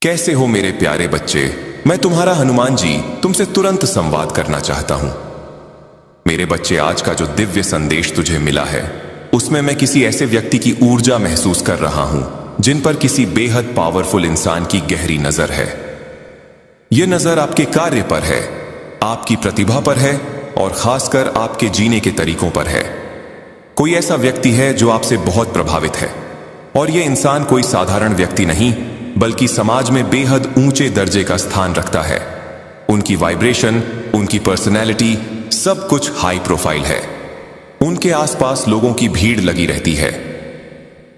कैसे हो मेरे प्यारे बच्चे। मैं तुम्हारा हनुमान जी तुमसे तुरंत संवाद करना चाहता हूं। मेरे बच्चे, आज का जो दिव्य संदेश तुझे मिला है उसमें मैं किसी ऐसे व्यक्ति की ऊर्जा महसूस कर रहा हूं जिन पर किसी बेहद पावरफुल इंसान की गहरी नजर है। यह नजर आपके कार्य पर है, आपकी प्रतिभा पर है और खासकर आपके जीने के तरीकों पर है। कोई ऐसा व्यक्ति है जो आपसे बहुत प्रभावित है और यह इंसान कोई साधारण व्यक्ति नहीं बल्कि समाज में बेहद ऊंचे दर्जे का स्थान रखता है। उनकी वाइब्रेशन, उनकी पर्सनैलिटी, सब कुछ हाई प्रोफाइल है। उनके आसपास लोगों की भीड़ लगी रहती है।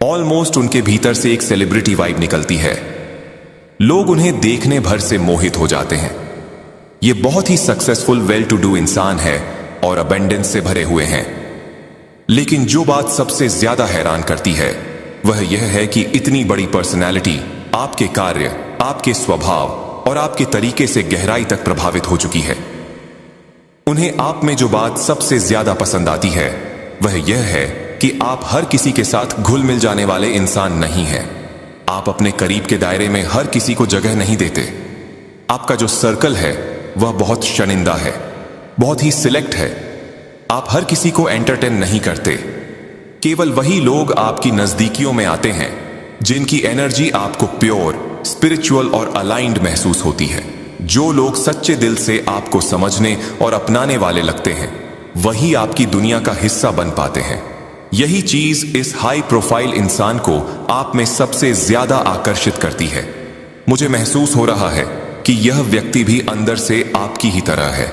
ऑलमोस्ट उनके भीतर से एक सेलिब्रिटी वाइब निकलती है। लोग उन्हें देखने भर से मोहित हो जाते हैं। ये बहुत ही सक्सेसफुल, वेल टू डू इंसान है और अबेंडेंस से भरे हुए हैं। लेकिन जो बात सबसे ज्यादा हैरान करती है वह यह है कि इतनी बड़ी पर्सनैलिटी आपके कार्य, आपके स्वभाव और आपके तरीके से गहराई तक प्रभावित हो चुकी है। उन्हें आप में जो बात सबसे ज्यादा पसंद आती है वह यह है कि आप हर किसी के साथ घुल मिल जाने वाले इंसान नहीं हैं। आप अपने करीब के दायरे में हर किसी को जगह नहीं देते। आपका जो सर्कल है वह बहुत शर्मिंदा है, बहुत ही सिलेक्ट है। आप हर किसी को एंटरटेन नहीं करते। केवल वही लोग आपकी नजदीकियों में आते हैं जिनकी एनर्जी आपको प्योर, स्पिरिचुअल और अलाइंड महसूस होती है। जो लोग सच्चे दिल से आपको समझने और अपनाने वाले लगते हैं वही आपकी दुनिया का हिस्सा बन पाते हैं। यही चीज इस हाई प्रोफाइल इंसान को आप में सबसे ज्यादा आकर्षित करती है। मुझे महसूस हो रहा है कि यह व्यक्ति भी अंदर से आपकी ही तरह है।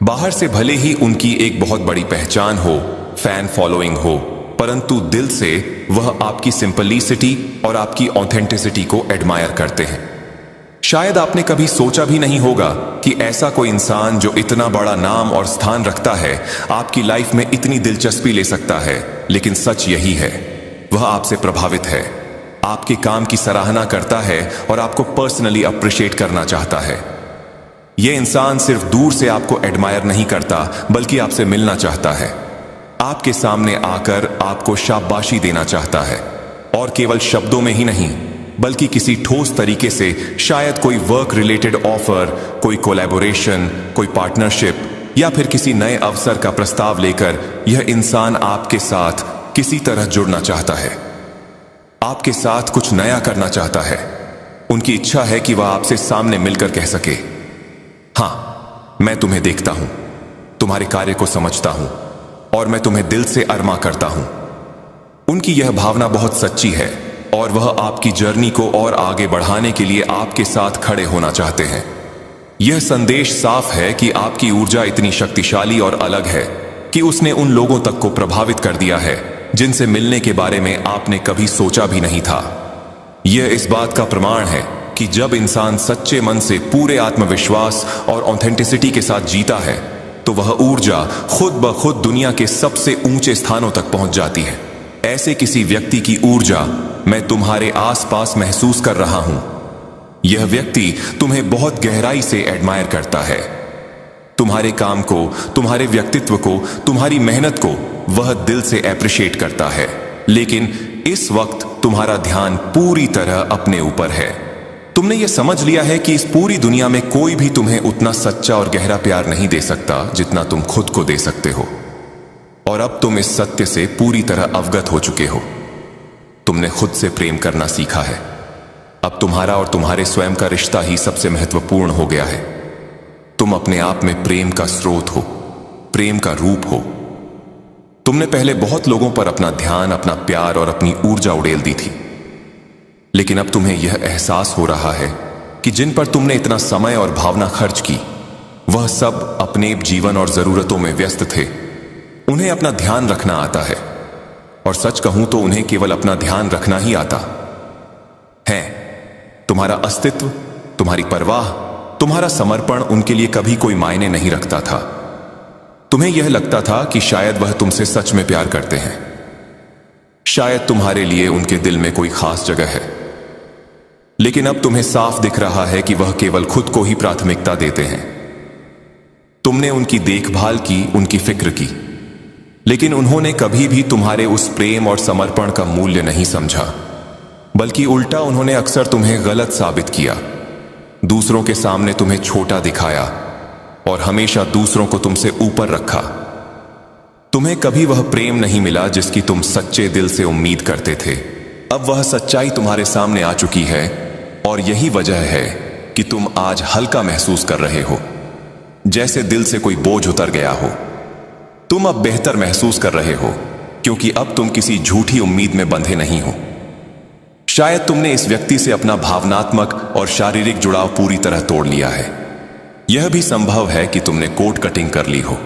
बाहर से भले ही उनकी एक बहुत बड़ी पहचान हो, फैन फॉलोइंग हो, परंतु दिल से वह आपकी सिंपलिसिटी और आपकी ऑथेंटिसिटी को एडमायर करते हैं। शायद आपने कभी सोचा भी नहीं होगा कि ऐसा कोई इंसान जो इतना बड़ा नाम और स्थान रखता है आपकी लाइफ में इतनी दिलचस्पी ले सकता है। लेकिन सच यही है, वह आपसे प्रभावित है, आपके काम की सराहना करता है और आपको पर्सनली अप्रिशिएट करना चाहता है। यह इंसान सिर्फ दूर से आपको एडमायर नहीं करता बल्कि आपसे मिलना चाहता है। आपके सामने आकर आपको शाबाशी देना चाहता है और केवल शब्दों में ही नहीं बल्कि किसी ठोस तरीके से। शायद कोई वर्क रिलेटेड ऑफर, कोई कोलैबोरेशन, कोई पार्टनरशिप या फिर किसी नए अवसर का प्रस्ताव लेकर यह इंसान आपके साथ किसी तरह जुड़ना चाहता है, आपके साथ कुछ नया करना चाहता है। उनकी इच्छा है कि वह आपसे सामने मिलकर कह सके, हाँ, मैं तुम्हें देखता हूं, तुम्हारे कार्य को समझता हूं और मैं तुम्हें दिल से अरमा करता हूं। उनकी यह भावना बहुत सच्ची है और वह आपकी जर्नी को और आगे बढ़ाने के लिए आपके साथ खड़े होना चाहते हैं। यह संदेश साफ है कि आपकी ऊर्जा इतनी शक्तिशाली और अलग है कि उसने उन लोगों तक को प्रभावित कर दिया है जिनसे मिलने के बारे में आपने कभी सोचा भी नहीं था। यह इस बात का प्रमाण है कि जब इंसान सच्चे मन से पूरे आत्मविश्वास और ऑथेंटिसिटी के साथ जीता है तो वह ऊर्जा खुद ब खुद दुनिया के सबसे ऊंचे स्थानों तक पहुंच जाती है। ऐसे किसी व्यक्ति की ऊर्जा मैं तुम्हारे आसपास महसूस कर रहा हूं। यह व्यक्ति तुम्हें बहुत गहराई से एडमायर करता है। तुम्हारे काम को, तुम्हारे व्यक्तित्व को, तुम्हारी मेहनत को वह दिल से एप्रिशिएट करता है। लेकिन इस वक्त तुम्हारा ध्यान पूरी तरह अपने ऊपर है। तुमने यह समझ लिया है कि इस पूरी दुनिया में कोई भी तुम्हें उतना सच्चा और गहरा प्यार नहीं दे सकता जितना तुम खुद को दे सकते हो। और अब तुम इस सत्य से पूरी तरह अवगत हो चुके हो। तुमने खुद से प्रेम करना सीखा है। अब तुम्हारा और तुम्हारे स्वयं का रिश्ता ही सबसे महत्वपूर्ण हो गया है। तुम अपने आप में प्रेम का स्रोत हो, प्रेम का रूप हो। तुमने पहले बहुत लोगों पर अपना ध्यान, अपना प्यार और अपनी ऊर्जा उड़ेल दी थी। लेकिन अब तुम्हें यह एहसास हो रहा है कि जिन पर तुमने इतना समय और भावना खर्च की वह सब अपने जीवन और जरूरतों में व्यस्त थे। उन्हें अपना ध्यान रखना आता है और सच कहूं तो उन्हें केवल अपना ध्यान रखना ही आता है। तुम्हारा अस्तित्व, तुम्हारी परवाह, तुम्हारा समर्पण उनके लिए कभी कोई मायने नहीं रखता था। तुम्हें यह लगता था कि शायद वह तुमसे सच में प्यार करते हैं, शायद तुम्हारे लिए उनके दिल में कोई खास जगह है। लेकिन अब तुम्हें साफ दिख रहा है कि वह केवल खुद को ही प्राथमिकता देते हैं। तुमने उनकी देखभाल की, उनकी फिक्र की, लेकिन उन्होंने कभी भी तुम्हारे उस प्रेम और समर्पण का मूल्य नहीं समझा। बल्कि उल्टा उन्होंने अक्सर तुम्हें गलत साबित किया, दूसरों के सामने तुम्हें छोटा दिखाया और हमेशा दूसरों को तुमसे ऊपर रखा। तुम्हें कभी वह प्रेम नहीं मिला जिसकी तुम सच्चे दिल से उम्मीद करते थे। अब वह सच्चाई तुम्हारे सामने आ चुकी है और यही वजह है कि तुम आज हल्का महसूस कर रहे हो, जैसे दिल से कोई बोझ उतर गया हो। तुम अब बेहतर महसूस कर रहे हो क्योंकि अब तुम किसी झूठी उम्मीद में बंधे नहीं हो। शायद तुमने इस व्यक्ति से अपना भावनात्मक और शारीरिक जुड़ाव पूरी तरह तोड़ लिया है। यह भी संभव है कि तुमने कोट कटिंग कर ली हो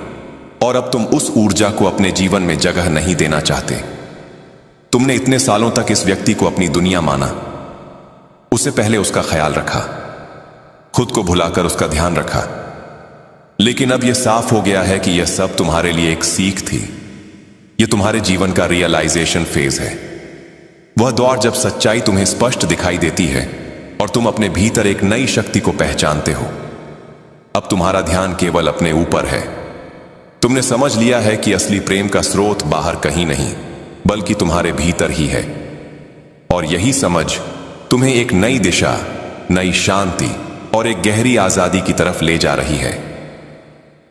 और अब तुम उस ऊर्जा को अपने जीवन में जगह नहीं देना चाहते। तुमने इतने सालों तक इस व्यक्ति को अपनी दुनिया माना, उससे पहले उसका ख्याल रखा, खुद को भुलाकर उसका ध्यान रखा। लेकिन अब यह साफ हो गया है कि यह सब तुम्हारे लिए एक सीख थी। यह तुम्हारे जीवन का रियलाइजेशन फेज है, वह दौर जब सच्चाई तुम्हें स्पष्ट दिखाई देती है और तुम अपने भीतर एक नई शक्ति को पहचानते हो। अब तुम्हारा ध्यान केवल अपने ऊपर है। तुमने समझ लिया है कि असली प्रेम का स्रोत बाहर कहीं नहीं बल्कि तुम्हारे भीतर ही है, और यही समझ तुम्हें एक नई दिशा, नई शांति और एक गहरी आजादी की तरफ ले जा रही है।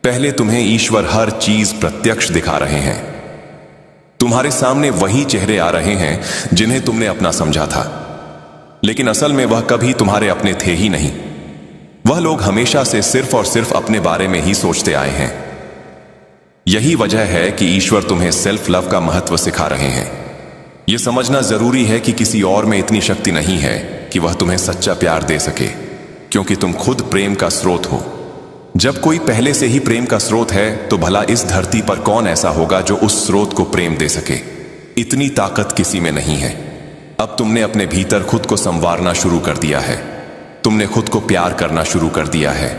पहले तुम्हें ईश्वर हर चीज प्रत्यक्ष दिखा रहे हैं। तुम्हारे सामने वही चेहरे आ रहे हैं जिन्हें तुमने अपना समझा था, लेकिन असल में वह कभी तुम्हारे अपने थे ही नहीं। वह लोग हमेशा से सिर्फ और सिर्फ अपने बारे में ही सोचते आए हैं। यही वजह है कि ईश्वर तुम्हें सेल्फ लव का महत्व सिखा रहे हैं। यह समझना जरूरी है कि किसी और में इतनी शक्ति नहीं है कि वह तुम्हें सच्चा प्यार दे सके, क्योंकि तुम खुद प्रेम का स्रोत हो। जब कोई पहले से ही प्रेम का स्रोत है तो भला इस धरती पर कौन ऐसा होगा जो उस स्रोत को प्रेम दे सके। इतनी ताकत किसी में नहीं है। अब तुमने अपने भीतर खुद को संवारना शुरू कर दिया है। तुमने खुद को प्यार करना शुरू कर दिया है,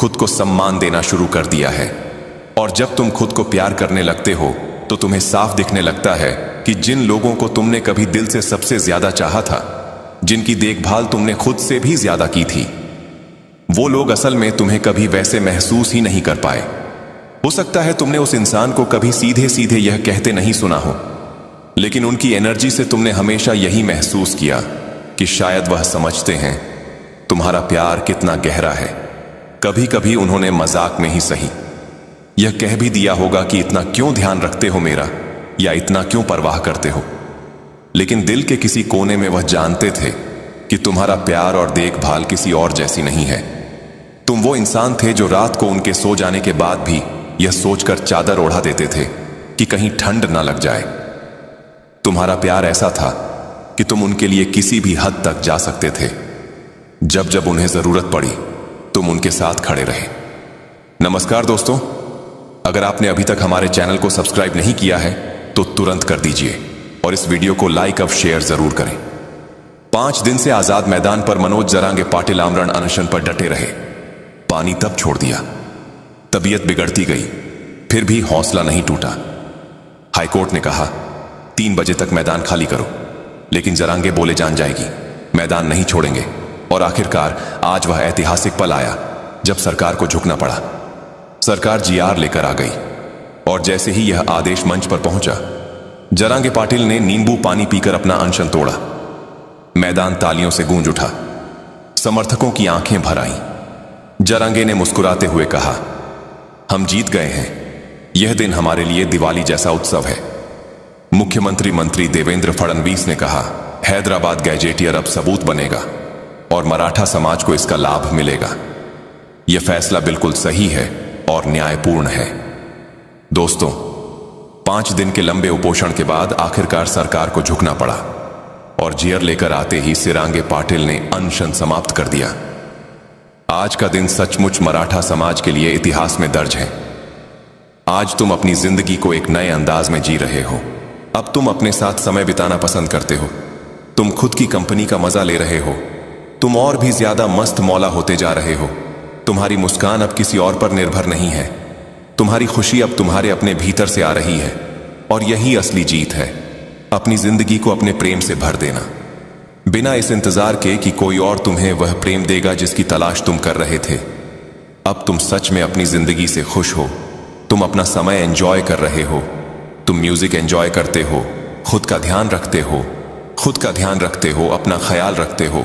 खुद को सम्मान देना शुरू कर दिया है। और जब तुम खुद को प्यार करने लगते हो तो तुम्हें साफ दिखने लगता है कि जिन लोगों को तुमने कभी दिल से सबसे ज्यादा चाहा था, जिनकी देखभाल तुमने खुद से भी ज्यादा की थी, वो लोग असल में तुम्हें कभी वैसे महसूस ही नहीं कर पाए। हो सकता है तुमने उस इंसान को कभी सीधे सीधे यह कहते नहीं सुना हो, लेकिन उनकी एनर्जी से तुमने हमेशा यही महसूस किया कि शायद वह समझते हैं तुम्हारा प्यार कितना गहरा है। कभी कभी उन्होंने मजाक में ही सही यह कह भी दिया होगा कि इतना क्यों ध्यान रखते हो मेरा, या इतना क्यों परवाह करते हो। लेकिन दिल के किसी कोने में वह जानते थे कि तुम्हारा प्यार और देखभाल किसी और जैसी नहीं है। तुम वो इंसान थे जो रात को उनके सो जाने के बाद भी यह सोचकर चादर ओढ़ा देते थे कि कहीं ठंड ना लग जाए। तुम्हारा प्यार ऐसा था कि तुम उनके लिए किसी भी हद तक जा सकते थे। जब जब उन्हें जरूरत पड़ी तुम उनके साथ खड़े रहे। नमस्कार दोस्तों, अगर आपने अभी तक हमारे चैनल को सब्सक्राइब नहीं किया है तो तुरंत कर दीजिए और इस वीडियो को लाइक और शेयर जरूर करें। 5 दिन से आजाद मैदान पर मनोज जरांगे पाटिल आमरण अनशन पर डटे रहे। पानी तब छोड़ दिया, तबीयत बिगड़ती गई, फिर भी हौसला नहीं टूटा। हाईकोर्ट ने कहा 3 बजे तक मैदान खाली करो, लेकिन जरांगे बोले जान जाएगी, मैदान नहीं छोड़ेंगे। और आखिरकार आज वह ऐतिहासिक पल आया जब सरकार को झुकना पड़ा। सरकार जीआर लेकर आ गई और जैसे ही यह आदेश मंच पर पहुंचा, जरांगे पाटिल ने नींबू पानी पीकर अपना अनशन तोड़ा। मैदान तालियों से गूंज उठा, समर्थकों की आंखें भर आईं। जरांगे ने मुस्कुराते हुए कहा, हम जीत गए हैं। यह दिन हमारे लिए दिवाली जैसा उत्सव है। मुख्यमंत्री मंत्री देवेंद्र फडणवीस ने कहा, हैदराबाद गैजेटियर अब सबूत बनेगा और मराठा समाज को इसका लाभ मिलेगा। यह फैसला बिल्कुल सही है और न्यायपूर्ण है। दोस्तों, 5 दिन के लंबे उपोषण के बाद आखिरकार सरकार को झुकना पड़ा और जीआर लेकर आते ही सिरांगे पाटिल ने अनशन समाप्त कर दिया। आज का दिन सचमुच मराठा समाज के लिए इतिहास में दर्ज है। आज तुम अपनी जिंदगी को एक नए अंदाज में जी रहे हो। अब तुम अपने साथ समय बिताना पसंद करते हो। तुम खुद की कंपनी का मजा ले रहे हो। तुम और भी ज्यादा मस्त मौला होते जा रहे हो। तुम्हारी मुस्कान अब किसी और पर निर्भर नहीं है। तुम्हारी खुशी अब तुम्हारे अपने भीतर से आ रही है और यही असली जीत है। अपनी जिंदगी को अपने प्रेम से भर देना, बिना इस इंतजार के कि कोई और तुम्हें वह प्रेम देगा जिसकी तलाश तुम कर रहे थे। अब तुम सच में अपनी जिंदगी से खुश हो। तुम अपना समय एंजॉय कर रहे हो। तुम म्यूजिक एंजॉय करते हो, खुद का ध्यान रखते हो, खुद का ध्यान रखते हो, अपना ख्याल रखते हो।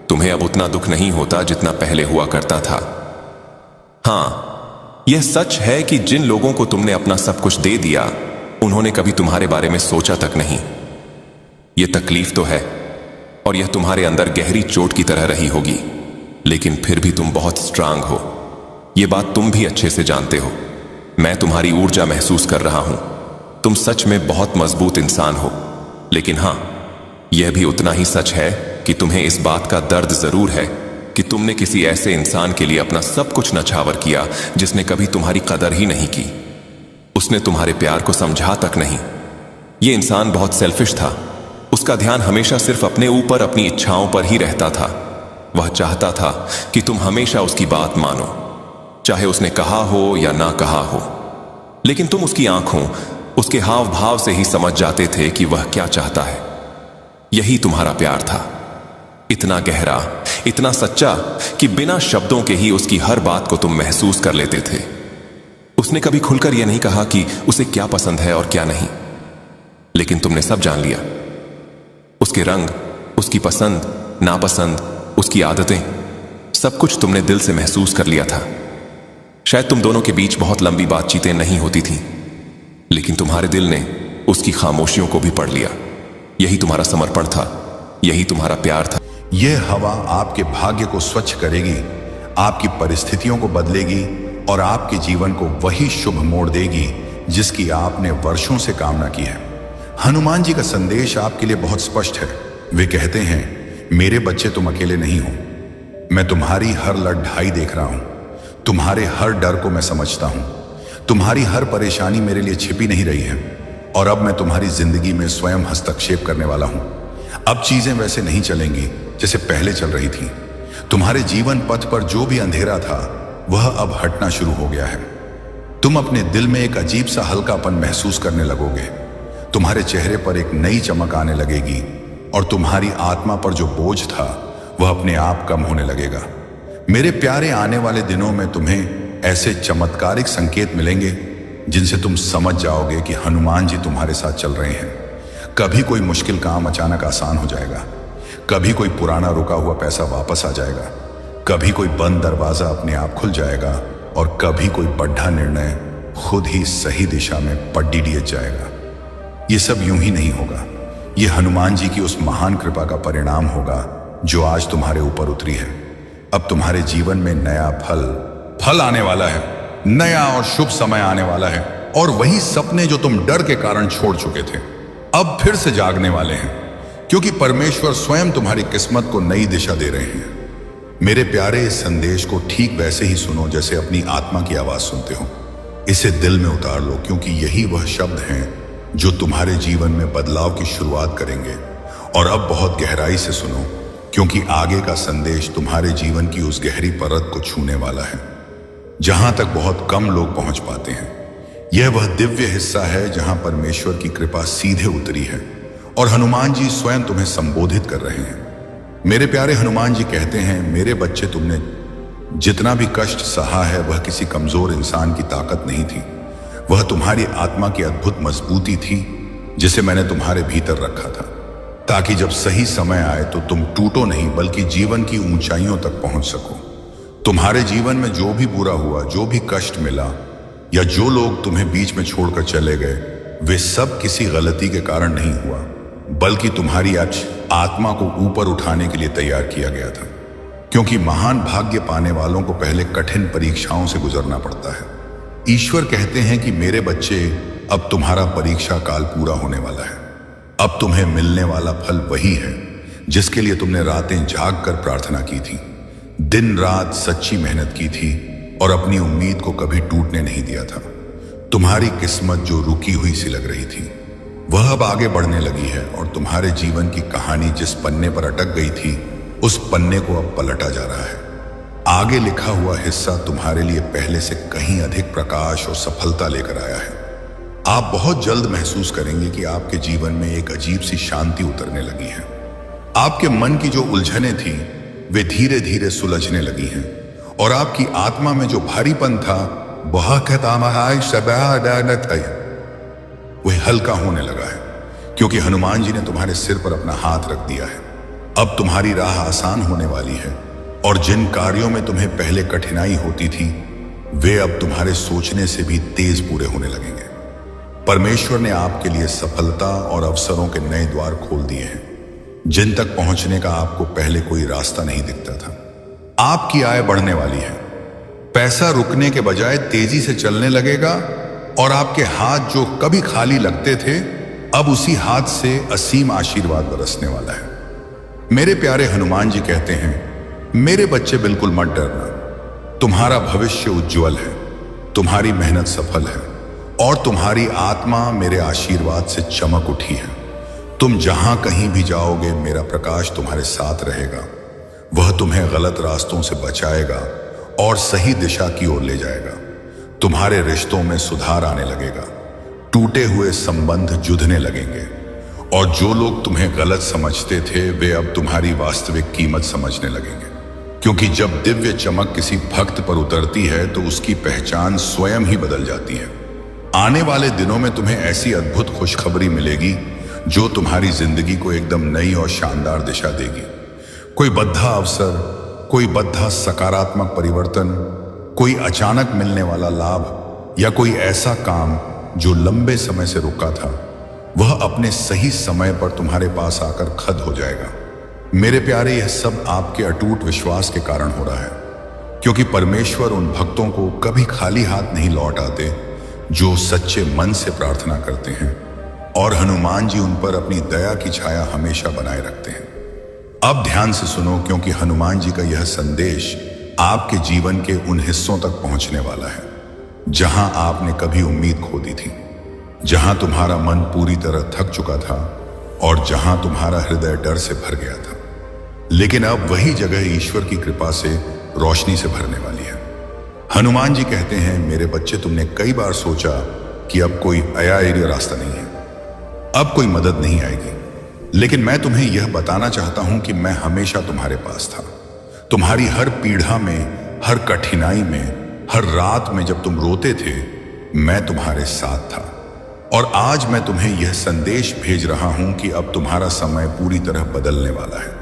तुम्हें अब उतना दुख नहीं होता जितना पहले हुआ करता था। हां, यह सच है कि जिन लोगों को तुमने अपना सब कुछ दे दिया, उन्होंने कभी तुम्हारे बारे में सोचा तक नहीं। यह तकलीफ तो है और यह तुम्हारे अंदर गहरी चोट की तरह रही होगी, लेकिन फिर भी तुम बहुत स्ट्रांग हो। यह बात तुम भी अच्छे से जानते हो। मैं तुम्हारी ऊर्जा महसूस कर रहा हूं। तुम सच में बहुत मजबूत इंसान हो। लेकिन हां, यह भी उतना ही सच है कि तुम्हें इस बात का दर्द जरूर है कि तुमने किसी ऐसे इंसान के लिए अपना सब कुछ नछावर किया जिसने कभी तुम्हारी कदर ही नहीं की। उसने तुम्हारे प्यार को समझा तक नहीं। यह इंसान बहुत सेल्फिश था। उसका ध्यान हमेशा सिर्फ अपने ऊपर, अपनी इच्छाओं पर ही रहता था। वह चाहता था कि तुम हमेशा उसकी बात मानो, चाहे उसने कहा हो या ना कहा हो। लेकिन तुम उसकी आंखों, उसके हाव भाव से ही समझ जाते थे कि वह क्या चाहता है। यही तुम्हारा प्यार था, इतना गहरा, इतना सच्चा कि बिना शब्दों के ही उसकी हर बात को तुम महसूस कर लेते थे। उसने कभी खुलकर यह नहीं कहा कि उसे क्या पसंद है और क्या नहीं, लेकिन तुमने सब जान लिया। उसके रंग, उसकी पसंद, नापसंद, उसकी आदतें, सब कुछ तुमने दिल से महसूस कर लिया था। शायद तुम दोनों के बीच बहुत लंबी बातचीतें नहीं होती थीं, लेकिन तुम्हारे दिल ने उसकी खामोशियों को भी पढ़ लिया। यही तुम्हारा समर्पण था, यही तुम्हारा प्यार था। यह हवा आपके भाग्य को स्वच्छ करेगी, आपकी परिस्थितियों को बदलेगी और आपके जीवन को वही शुभ मोड़ देगी जिसकी आपने वर्षों से कामना की है। हनुमान जी का संदेश आपके लिए बहुत स्पष्ट है। वे कहते हैं, मेरे बच्चे तुम अकेले नहीं हो। मैं तुम्हारी हर लड़ाई देख रहा हूं, तुम्हारे हर डर को मैं समझता हूं, तुम्हारी हर परेशानी मेरे लिए छिपी नहीं रही है और अब मैं तुम्हारी जिंदगी में स्वयं हस्तक्षेप करने वाला हूं। अब चीजें वैसे नहीं चलेंगी जैसे पहले चल रही थी। तुम्हारे जीवन पथ पर जो भी अंधेरा था वह अब हटना शुरू हो गया है। तुम अपने दिल में एक अजीब सा हल्कापन महसूस करने लगोगे। तुम्हारे चेहरे पर एक नई चमक आने लगेगी और तुम्हारी आत्मा पर जो बोझ था वह अपने आप कम होने लगेगा। मेरे प्यारे, आने वाले दिनों में तुम्हें ऐसे चमत्कारिक संकेत मिलेंगे जिनसे तुम समझ जाओगे कि हनुमान जी तुम्हारे साथ चल रहे हैं। कभी कोई मुश्किल काम अचानक आसान हो जाएगा, कभी कोई पुराना रुका हुआ पैसा वापस आ जाएगा, कभी कोई बंद दरवाजा अपने आप खुल जाएगा और कभी कोई बड़ा निर्णय खुद ही सही दिशा में पड्डी दिए जाएगा। ये सब यूं ही नहीं होगा। ये हनुमान जी की उस महान कृपा का परिणाम होगा जो आज तुम्हारे ऊपर उतरी है। अब तुम्हारे जीवन में नया फल आने वाला है, नया और शुभ समय आने वाला है और वही सपने जो तुम डर के कारण छोड़ चुके थे अब फिर से जागने वाले हैं, क्योंकि परमेश्वर स्वयं तुम्हारी किस्मत को नई दिशा दे रहे हैं। मेरे प्यारे, इस संदेश को ठीक वैसे ही सुनो जैसे अपनी आत्मा की आवाज सुनते हो। इसे दिल में उतार लो, क्योंकि यही वह शब्द हैं जो तुम्हारे जीवन में बदलाव की शुरुआत करेंगे। और अब बहुत गहराई से सुनो, क्योंकि आगे का संदेश तुम्हारे जीवन की उस गहरी परत को छूने वाला है जहां तक बहुत कम लोग पहुंच पाते हैं। यह वह दिव्य हिस्सा है जहां परमेश्वर की कृपा सीधे उतरी है और हनुमान जी स्वयं तुम्हें संबोधित कर रहे हैं। मेरे प्यारे, हनुमान जी कहते हैं, मेरे बच्चे, तुमने जितना भी कष्ट सहा है वह किसी कमजोर इंसान की ताकत नहीं थी। वह तुम्हारी आत्मा की अद्भुत मजबूती थी जिसे मैंने तुम्हारे भीतर रखा था, ताकि जब सही समय आए तो तुम टूटो नहीं बल्कि जीवन की ऊंचाइयों तक पहुंच सको। तुम्हारे जीवन में जो भी बुरा हुआ, जो भी कष्ट मिला या जो लोग तुम्हें बीच में छोड़कर चले गए, वे सब किसी गलती के कारण नहीं हुआ, बल्कि तुम्हारी आत्मा को ऊपर उठाने के लिए तैयार किया गया था। क्योंकि महान भाग्य पाने वालों को पहले कठिन परीक्षाओं से गुजरना पड़ता है। ईश्वर कहते हैं कि मेरे बच्चे, अब तुम्हारा परीक्षा काल पूरा होने वाला है। अब तुम्हें मिलने वाला फल वही है जिसके लिए तुमने रातें जाग कर प्रार्थना की थी, दिन रात सच्ची मेहनत की थी और अपनी उम्मीद को कभी टूटने नहीं दिया था। तुम्हारी किस्मत जो रुकी हुई सी लग रही थी वह अब आगे बढ़ने लगी है और तुम्हारे जीवन की कहानी जिस पन्ने पर अटक गई थी उस पन्ने को अब पलटा जा रहा है। आगे लिखा हुआ हिस्सा तुम्हारे लिए पहले से कहीं अधिक प्रकाश और सफलता लेकर आया है। आप बहुत जल्द महसूस करेंगे कि आपके जीवन में एक अजीब सी शांति उतरने लगी है। आपके मन की जो उलझनें थी वे धीरे धीरे सुलझने लगी हैं और आपकी आत्मा में जो भारीपन था वह हल्का होने लगा है, क्योंकि हनुमान जी ने तुम्हारे सिर पर अपना हाथ रख दिया है। अब तुम्हारी राह आसान होने वाली है और जिन कार्यों में तुम्हें पहले कठिनाई होती थी वे अब तुम्हारे सोचने से भी तेज पूरे होने लगेंगे। परमेश्वर ने आपके लिए सफलता और अवसरों के नए द्वार खोल दिए हैं जिन तक पहुंचने का आपको पहले कोई रास्ता नहीं दिखता था। आपकी आय बढ़ने वाली है, पैसा रुकने के बजाय तेजी से चलने लगेगा और आपके हाथ जो कभी खाली लगते थे अब उसी हाथ से असीम आशीर्वाद बरसने वाला है। मेरे प्यारे हनुमान जी कहते हैं, मेरे बच्चे बिल्कुल मत डरना, तुम्हारा भविष्य उज्जवल है, तुम्हारी मेहनत सफल है और तुम्हारी आत्मा मेरे आशीर्वाद से चमक उठी है। तुम जहां कहीं भी जाओगे मेरा प्रकाश तुम्हारे साथ रहेगा, वह तुम्हें गलत रास्तों से बचाएगा और सही दिशा की ओर ले जाएगा। तुम्हारे रिश्तों में सुधार आने लगेगा, टूटे हुए संबंध जुड़ने लगेंगे और जो लोग तुम्हें गलत समझते थे वे अब तुम्हारी वास्तविक कीमत समझने लगेंगे। क्योंकि जब दिव्य चमक किसी भक्त पर उतरती है तो उसकी पहचान स्वयं ही बदल जाती है। आने वाले दिनों में तुम्हें ऐसी अद्भुत खुशखबरी मिलेगी जो तुम्हारी जिंदगी को एकदम नई और शानदार दिशा देगी। कोई बद्धा अवसर, कोई बद्धा सकारात्मक परिवर्तन, कोई अचानक मिलने वाला लाभ या कोई ऐसा काम जो लंबे समय से रुका था वह अपने सही समय पर तुम्हारे पास आकर खद हो जाएगा। मेरे प्यारे, यह सब आपके अटूट विश्वास के कारण हो रहा है, क्योंकि परमेश्वर उन भक्तों को कभी खाली हाथ नहीं लौट आते जो सच्चे मन से प्रार्थना करते हैं और हनुमान जी उन पर अपनी दया की छाया हमेशा बनाए रखते हैं। अब ध्यान से सुनो, क्योंकि हनुमान जी का यह संदेश आपके जीवन के उन हिस्सों तक पहुंचने वाला है जहां आपने कभी उम्मीद खो दी थी, जहां तुम्हारा मन पूरी तरह थक चुका था और जहां तुम्हारा हृदय डर से भर गया था। लेकिन अब वही जगह ईश्वर की कृपा से रोशनी से भरने वाली है। हनुमान जी कहते हैं, मेरे बच्चे, तुमने कई बार सोचा कि अब कोई आया रास्ता नहीं है, अब कोई मदद नहीं आएगी, लेकिन मैं तुम्हें यह बताना चाहता हूं कि मैं हमेशा तुम्हारे पास था। तुम्हारी हर पीड़ा में, हर कठिनाई में, हर रात में जब तुम रोते थे मैं तुम्हारे साथ था। और आज मैं तुम्हें यह संदेश भेज रहा हूं कि अब तुम्हारा समय पूरी तरह बदलने वाला है।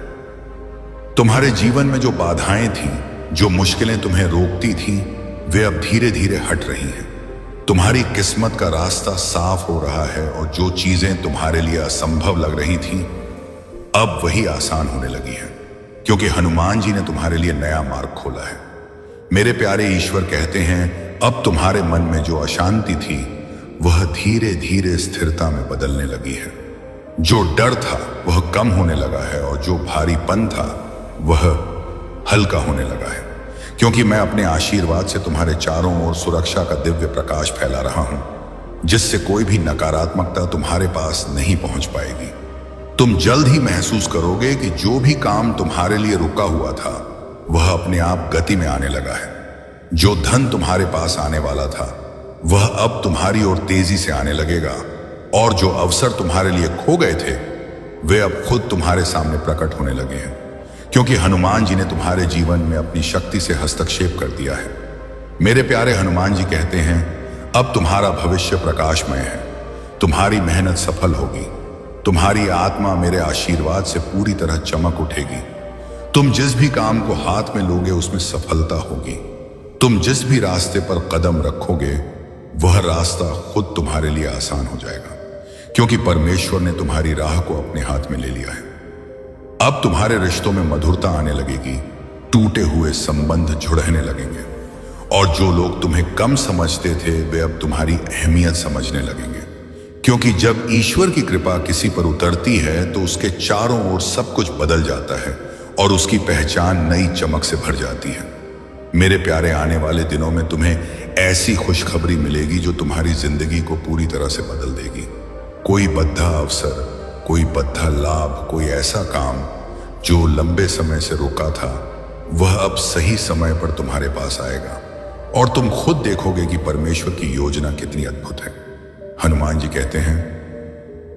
तुम्हारे जीवन में जो बाधाएं थीं, जो मुश्किलें तुम्हें रोकती थीं, वे अब धीरे धीरे हट रही हैं। तुम्हारी किस्मत का रास्ता साफ हो रहा है और जो चीजें तुम्हारे लिए असंभव लग रही थीं अब वही आसान होने लगी हैं, क्योंकि हनुमान जी ने तुम्हारे लिए नया मार्ग खोला है। मेरे प्यारे, ईश्वर कहते हैं, अब तुम्हारे मन में जो अशांति थी वह धीरे धीरे स्थिरता में बदलने लगी है। जो डर था वह कम होने लगा है और जो भारीपन था वह हल्का होने लगा है, क्योंकि मैं अपने आशीर्वाद से तुम्हारे चारों ओर सुरक्षा का दिव्य प्रकाश फैला रहा हूं, जिससे कोई भी नकारात्मकता तुम्हारे पास नहीं पहुंच पाएगी। तुम जल्द ही महसूस करोगे कि जो भी काम तुम्हारे लिए रुका हुआ था वह अपने आप गति में आने लगा है। जो धन तुम्हारे पास आने वाला था वह अब तुम्हारी ओर तेजी से आने लगेगा और जो अवसर तुम्हारे लिए खो गए थे वे अब खुद तुम्हारे सामने प्रकट होने लगे हैं, क्योंकि हनुमान जी ने तुम्हारे जीवन में अपनी शक्ति से हस्तक्षेप कर दिया है। मेरे प्यारे, हनुमान जी कहते हैं, अब तुम्हारा भविष्य प्रकाशमय है, तुम्हारी मेहनत सफल होगी, तुम्हारी आत्मा मेरे आशीर्वाद से पूरी तरह चमक उठेगी। तुम जिस भी काम को हाथ में लोगे उसमें सफलता होगी। तुम जिस भी रास्ते पर कदम रखोगे वह रास्ता खुद तुम्हारे लिए आसान हो जाएगा, क्योंकि परमेश्वर ने तुम्हारी राह को अपने हाथ में ले लिया है। अब तुम्हारे रिश्तों में मधुरता आने लगेगी, टूटे हुए संबंध जुड़ने लगेंगे और जो लोग तुम्हें कम समझते थे वे अब तुम्हारी अहमियत समझने लगेंगे, क्योंकि जब ईश्वर की कृपा किसी पर उतरती है तो उसके चारों ओर सब कुछ बदल जाता है और उसकी पहचान नई चमक से भर जाती है। मेरे प्यारे, आने वाले दिनों में तुम्हें ऐसी खुशखबरी मिलेगी जो तुम्हारी जिंदगी को पूरी तरह से बदल देगी। कोई बद्धा अवसर, कोई बद्धा लाभ, कोई ऐसा काम जो लंबे समय से रुका था वह अब सही समय पर तुम्हारे पास आएगा और तुम खुद देखोगे कि परमेश्वर की योजना कितनी अद्भुत है। हनुमान जी कहते हैं,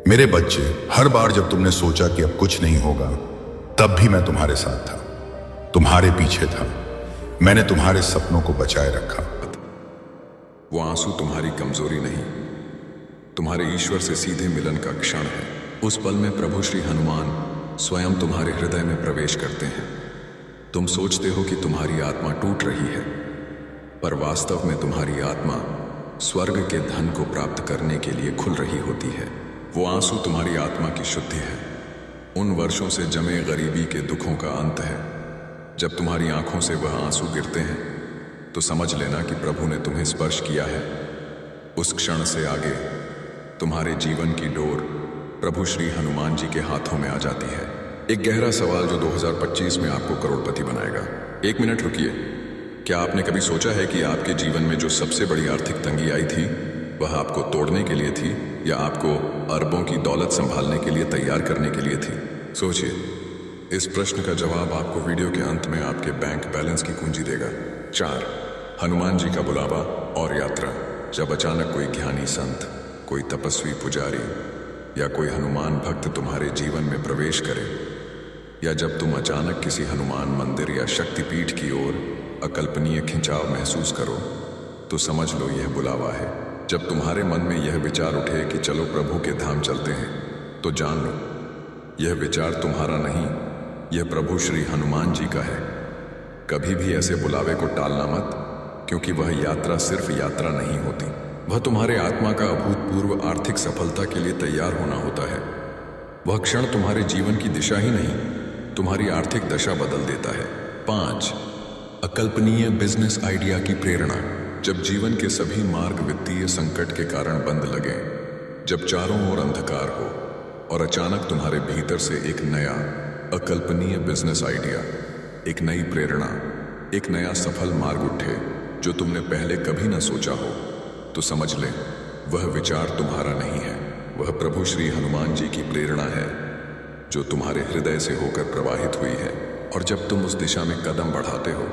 मेरे बच्चे, हर बार जब तुमने सोचा कि अब कुछ नहीं होगा तब भी मैं तुम्हारे साथ था, तुम्हारे पीछे था, मैंने तुम्हारे सपनों को बचाए रखा। वो आंसू तुम्हारी कमजोरी नहीं, तुम्हारे ईश्वर से सीधे मिलन का क्षण है। उस पल में प्रभु श्री हनुमान स्वयं तुम्हारे हृदय में प्रवेश करते हैं। तुम सोचते हो कि तुम्हारी आत्मा टूट रही है, पर वास्तव में तुम्हारी आत्मा स्वर्ग के धन को प्राप्त करने के लिए खुल रही होती है। वो आंसू तुम्हारी आत्मा की शुद्धि है, उन वर्षों से जमे गरीबी के दुखों का अंत है। जब तुम्हारी आंखों से वह आंसू गिरते हैं तो समझ लेना कि प्रभु ने तुम्हें स्पर्श किया है। उस क्षण से आगे तुम्हारे जीवन की डोर प्रभु श्री हनुमान जी के हाथों में आ जाती है। एक गहरा सवाल जो 2025 में आपको करोड़पति बनाएगा। 1 मिनट रुकिए। क्या आपने कभी सोचा है कि आपके जीवन में जो सबसे बड़ी आर्थिक तंगी आई थी वह आपको तोड़ने के लिए थी या आपको अरबों की दौलत संभालने के लिए तैयार करने के लिए थी? सोचिए। इस प्रश्न का जवाब आपको वीडियो के अंत में आपके बैंक बैलेंस की कुंजी देगा। 4. हनुमान जी का बुलावा और यात्रा। जब अचानक कोई ज्ञानी संत, कोई तपस्वी पुजारी या कोई हनुमान भक्त तुम्हारे जीवन में प्रवेश करे, या जब तुम अचानक किसी हनुमान मंदिर या शक्तिपीठ की ओर अकल्पनीय खिंचाव महसूस करो, तो समझ लो यह बुलावा है। जब तुम्हारे मन में यह विचार उठे कि चलो प्रभु के धाम चलते हैं, तो जान लो यह विचार तुम्हारा नहीं, यह प्रभु श्री हनुमान जी का है। कभी भी ऐसे बुलावे को टालना मत, क्योंकि वह यात्रा सिर्फ यात्रा नहीं होती, वह तुम्हारे आत्मा का अभूतपूर्व आर्थिक सफलता के लिए तैयार होना होता है। वह क्षण तुम्हारे जीवन की दिशा ही नहीं, तुम्हारी आर्थिक दशा बदल देता है। 5. अकल्पनीय बिजनेस आइडिया की प्रेरणा। जब जीवन के सभी मार्ग वित्तीय संकट के कारण बंद लगे, जब चारों ओर अंधकार हो और अचानक तुम्हारे भीतर से एक नया अकल्पनीय बिजनेस आइडिया, एक नई प्रेरणा, एक नया सफल मार्ग उठे जो तुमने पहले कभी न सोचा हो, तो समझ ले वह विचार तुम्हारा नहीं है, वह प्रभु श्री हनुमान जी की प्रेरणा है जो तुम्हारे हृदय से होकर प्रवाहित हुई है। और जब तुम उस दिशा में कदम बढ़ाते हो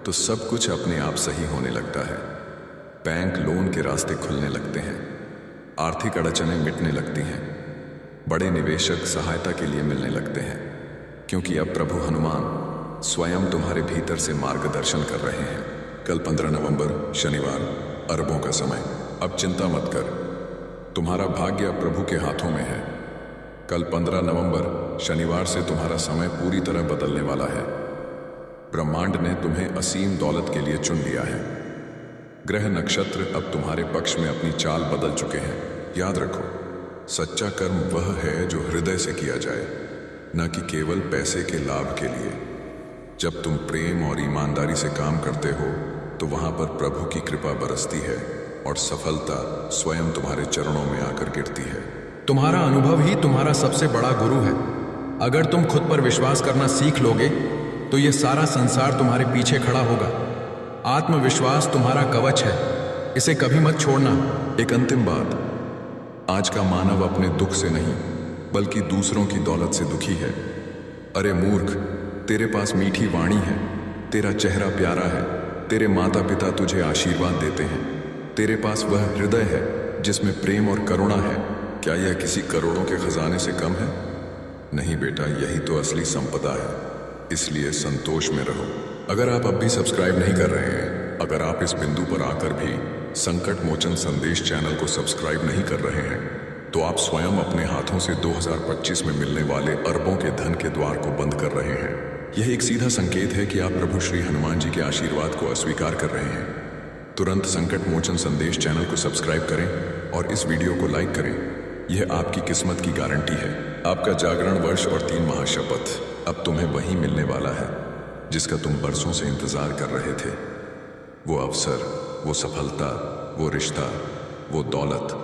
तो सब कुछ अपने आप सही होने लगता है। बैंक लोन के रास्ते खुलने लगते हैं, आर्थिक अड़चनें मिटने लगती हैं, बड़े निवेशक सहायता के लिए मिलने लगते हैं, क्योंकि अब प्रभु हनुमान स्वयं तुम्हारे भीतर से मार्गदर्शन कर रहे हैं। कल 15 नवंबर शनिवार, अरबों का समय। अब चिंता मत कर, तुम्हारा भाग्य अब प्रभु के हाथों में है। कल 15 नवंबर शनिवार से तुम्हारा समय पूरी तरह बदलने वाला है। ब्रह्मांड ने तुम्हें असीम दौलत के लिए चुन लिया है। ग्रह नक्षत्र अब तुम्हारे पक्ष में अपनी चाल बदल चुके हैं। याद रखो, सच्चा कर्म वह है जो हृदय से किया जाए, न कि केवल पैसे के लाभ के लिए। जब तुम प्रेम और ईमानदारी से काम करते हो तो वहां पर प्रभु की कृपा बरसती है और सफलता स्वयं तुम्हारे चरणों में आकर गिरती है। तुम्हारा अनुभव ही तुम्हारा सबसे बड़ा गुरु है। अगर तुम खुद पर विश्वास करना सीख लोगे तो यह सारा संसार तुम्हारे पीछे खड़ा होगा। आत्मविश्वास तुम्हारा कवच है, इसे कभी मत छोड़ना। एक अंतिम बात, आज का मानव अपने दुख से नहीं बल्कि दूसरों की दौलत से दुखी है। अरे मूर्ख, तेरे पास मीठी वाणी है, तेरा चेहरा प्यारा है, तेरे माता पिता तुझे आशीर्वाद देते हैं, तेरे पास वह हृदय है जिसमें प्रेम और करुणा है। क्या यह किसी करोड़ों के खजाने से कम है? नहीं बेटा, यही तो असली संपदा है। इसलिए संतोष में रहो। अगर आप अब भी सब्सक्राइब नहीं कर रहे हैं, अगर आप इस बिंदु पर आकर भी संकट मोचन संदेश चैनल को सब्सक्राइब नहीं कर रहे हैं, तो आप स्वयं अपने हाथों से 2025 में मिलने वाले अरबों के धन के द्वार को बंद कर रहे हैं। यह एक सीधा संकेत है कि आप प्रभु श्री हनुमान जी के आशीर्वाद को अस्वीकार कर रहे हैं। तुरंत संकट मोचन संदेश चैनल को सब्सक्राइब करें और इस वीडियो को लाइक करें। यह आपकी किस्मत की गारंटी है। आपका जागरण वर्ष और 3 महाशपथ अब तुम्हें वही मिलने वाला है जिसका तुम बरसों से इंतजार कर रहे थे। वो अवसर, वो सफलता, वो रिश्ता, वो दौलत,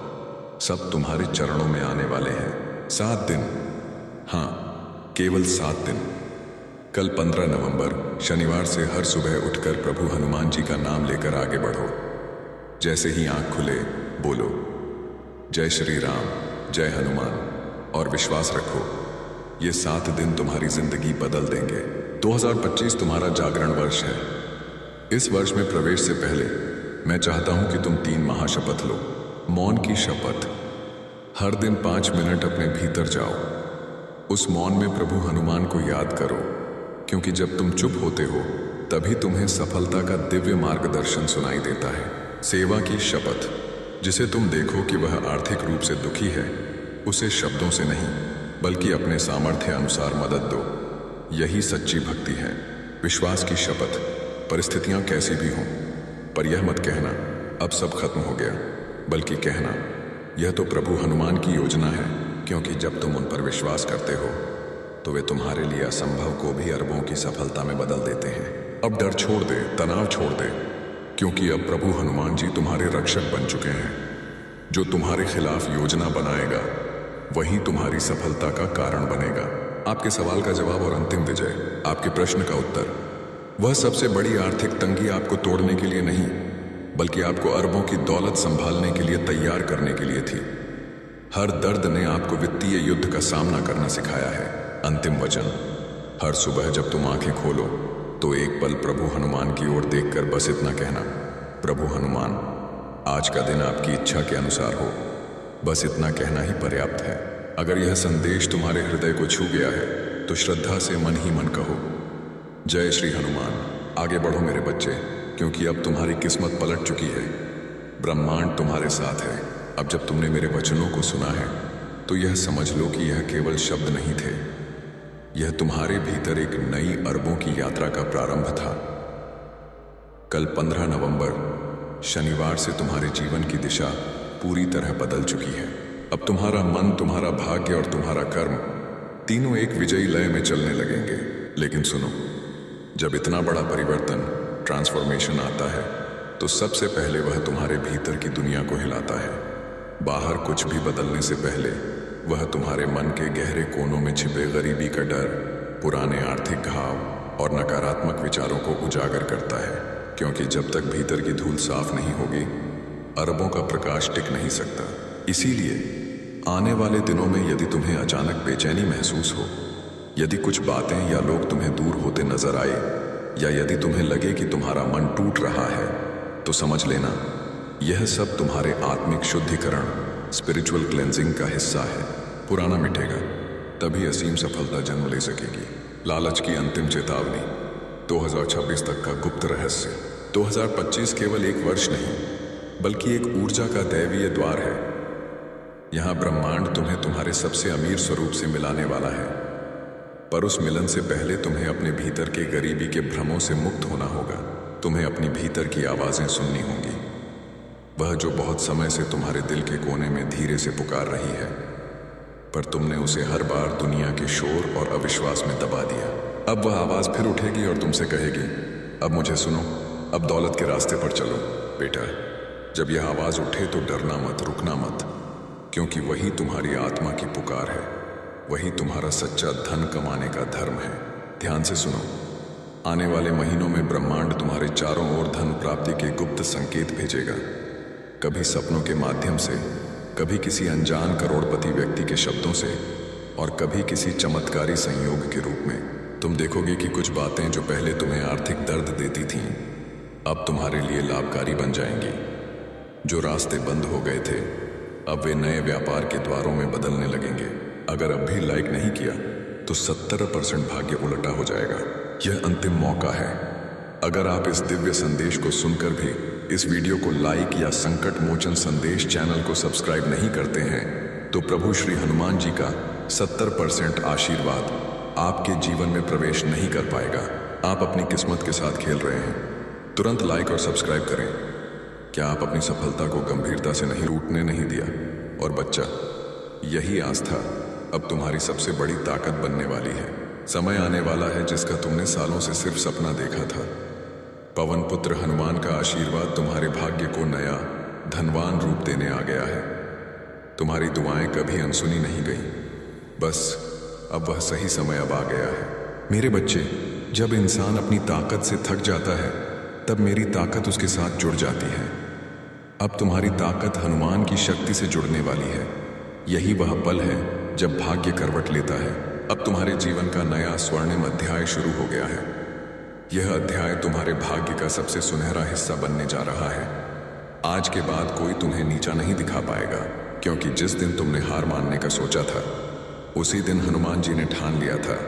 सब तुम्हारे चरणों में आने वाले हैं। 7 दिन, हाँ, केवल 7 दिन। कल 15 नवंबर शनिवार से हर सुबह उठकर प्रभु हनुमान जी का नाम लेकर आगे बढ़ो। जैसे ही आंख खुले बोलो जय श्री राम, जय हनुमान, और विश्वास रखो ये 7 दिन तुम्हारी जिंदगी बदल देंगे। 2025 तुम्हारा जागरण वर्ष है। इस वर्ष में प्रवेश से पहले मैं चाहता हूं कि तुम 3 महाशपथ लो। मौन की शपथ। हर दिन 5 मिनट अपने भीतर जाओ। उस मौन में प्रभु हनुमान को याद करो, क्योंकि जब तुम चुप होते हो तभी तुम्हें सफलता का दिव्य मार्गदर्शन सुनाई देता है। सेवा की शपथ। जिसे तुम देखो कि वह आर्थिक रूप से दुखी है, उसे शब्दों से नहीं बल्कि अपने सामर्थ्य अनुसार मदद दो। यही सच्ची भक्ति है। विश्वास की शपथ, परिस्थितियां कैसी भी हों, पर यह मत कहना अब सब खत्म हो गया, बल्कि कहना यह तो प्रभु हनुमान की योजना है, क्योंकि जब तुम उन पर विश्वास करते हो तो वे तुम्हारे लिए असंभव को भी अरबों की सफलता में बदल देते हैं। अब डर छोड़ दे, तनाव छोड़ दे, क्योंकि अब प्रभु हनुमान जी तुम्हारे रक्षक बन चुके हैं। जो तुम्हारे खिलाफ योजना बनाएगा वही तुम्हारी सफलता का कारण बनेगा। आपके सवाल का जवाब और अंतिम विजय, आपके प्रश्न का उत्तर, वह सबसे बड़ी आर्थिक तंगी आपको तोड़ने के लिए नहीं, बल्कि आपको अरबों की दौलत संभालने के लिए तैयार करने के लिए थी। हर दर्द ने आपको वित्तीय युद्ध का सामना करना सिखाया है। अंतिम वचन, हर सुबह जब तुम आंखें खोलो तो एक पल प्रभु हनुमान की ओर देखकर बस इतना कहना, प्रभु हनुमान, आज का दिन आपकी इच्छा के अनुसार हो। बस इतना कहना ही पर्याप्त है। अगर यह संदेश तुम्हारे हृदय को छू गया है तो श्रद्धा से मन ही मन कहो, जय श्री हनुमान। आगे बढ़ो मेरे बच्चे, क्योंकि अब तुम्हारी किस्मत पलट चुकी है। ब्रह्मांड तुम्हारे साथ है। अब जब तुमने मेरे वचनों को सुना है तो यह समझ लो कि यह केवल शब्द नहीं थे, यह तुम्हारे भीतर एक नई अरबों की यात्रा का प्रारंभ था। कल 15 नवंबर शनिवार से तुम्हारे जीवन की दिशा पूरी तरह बदल चुकी है। अब तुम्हारा मन, तुम्हारा भाग्य और तुम्हारा कर्म तीनों एक विजयी लय में चलने लगेंगे। लेकिन सुनो, जब इतना बड़ा परिवर्तन, ट्रांसफॉर्मेशन आता है तो सबसे पहले वह तुम्हारे भीतर की दुनिया को हिलाता है। बाहर कुछ भी बदलने से पहले वह तुम्हारे मन के गहरे कोनों में छिपे गरीबी का डर, पुराने आर्थिक घाव और नकारात्मक विचारों को उजागर करता है। क्योंकि जब तक भीतर की धूल साफ नहीं होगी, अरबों का प्रकाश टिक नहीं सकता। इसीलिए आने वाले दिनों में यदि तुम्हें अचानक बेचैनी महसूस हो, यदि कुछ बातें या लोग तुम्हें दूर होते नजर आए, या यदि तुम्हें लगे कि तुम्हारा मन टूट रहा है, तो समझ लेना यह सब तुम्हारे आत्मिक शुद्धिकरण, स्पिरिचुअल क्लेंजिंग का हिस्सा है। पुराना मिटेगा, तभी असीम सफलता जन्म ले सकेगी। लालच की अंतिम चेतावनी, 2026 तक का गुप्त रहस्य। 2025 केवल एक वर्ष नहीं, बल्कि एक ऊर्जा का दैवीय द्वार है। यहां ब्रह्मांड तुम्हें तुम्हारे सबसे अमीर स्वरूप से मिलाने वाला है, पर उस मिलन से पहले तुम्हें अपने भीतर के गरीबी के भ्रमों से मुक्त होना होगा। तुम्हें अपनी भीतर की आवाजें सुननी होंगी, वह जो बहुत समय से तुम्हारे दिल के कोने में धीरे से पुकार रही है, पर तुमने उसे हर बार दुनिया के शोर और अविश्वास में दबा दिया। अब वह आवाज फिर उठेगी और तुमसे कहेगी, अब मुझे सुनो, अब दौलत के रास्ते पर चलो। बेटा, जब यह आवाज उठे तो डरना मत, रुकना मत, क्योंकि वही तुम्हारी आत्मा की पुकार है, वही तुम्हारा सच्चा धन कमाने का धर्म है। ध्यान से सुनो, आने वाले महीनों में ब्रह्मांड तुम्हारे चारों ओर धन प्राप्ति के गुप्त संकेत भेजेगा। कभी सपनों के माध्यम से, कभी किसी अनजान करोड़पति व्यक्ति के शब्दों से, और कभी किसी चमत्कारी संयोग के रूप में। तुम देखोगे कि कुछ बातें जो पहले तुम्हें आर्थिक दर्द देती थीं, अब तुम्हारे लिए लाभकारी बन जाएंगी। जो रास्ते बंद हो गए थे, अब वे नए व्यापार के द्वारों में बदलने लगेंगे। अगर अब भी लाइक नहीं किया तो 70% भाग्य उलटा हो जाएगा। यह अंतिम मौका है। अगर आप इस दिव्य संदेश को सुनकर भी इस वीडियो को लाइक या संकट मोचन संदेश चैनल को सब्सक्राइब नहीं करते हैं, तो प्रभु श्री हनुमान जी का 70% आशीर्वाद आपके जीवन में प्रवेश नहीं कर पाएगा। आप अपनी किस्मत के साथ खेल रहे हैं। तुरंत लाइक और सब्सक्राइब करें। क्या आप अपनी सफलता को गंभीरता से नहीं टूटने नहीं दिया? और बच्चा, यही आस्था अब तुम्हारी सबसे बड़ी ताकत बनने वाली है। समय आने वाला है जिसका तुमने सालों से सिर्फ सपना देखा था। पवन पुत्र हनुमान का आशीर्वाद तुम्हारे भाग्य को नया धनवान रूप देने आ गया है। तुम्हारी दुआएं कभी अनसुनी नहीं गई, बस अब वह सही समय अब आ गया है। मेरे बच्चे, जब इंसान अपनी ताकत से थक जाता है, तब मेरी ताकत उसके साथ जुड़ जाती है। अब तुम्हारी ताकत हनुमान की शक्ति से जुड़ने वाली है। यही वह पल है जब भाग्य करवट लेता है। अब तुम्हारे जीवन का नया स्वर्णिम अध्याय शुरू हो गया है। यह अध्याय तुम्हारे भाग्य का सबसे सुनहरा हिस्सा बनने जा रहा है। आज के बाद कोई तुम्हें नीचा नहीं दिखा पाएगा, क्योंकि जिस दिन तुमने हार मानने का सोचा था, उसी दिन हनुमान जी ने ठान लिया था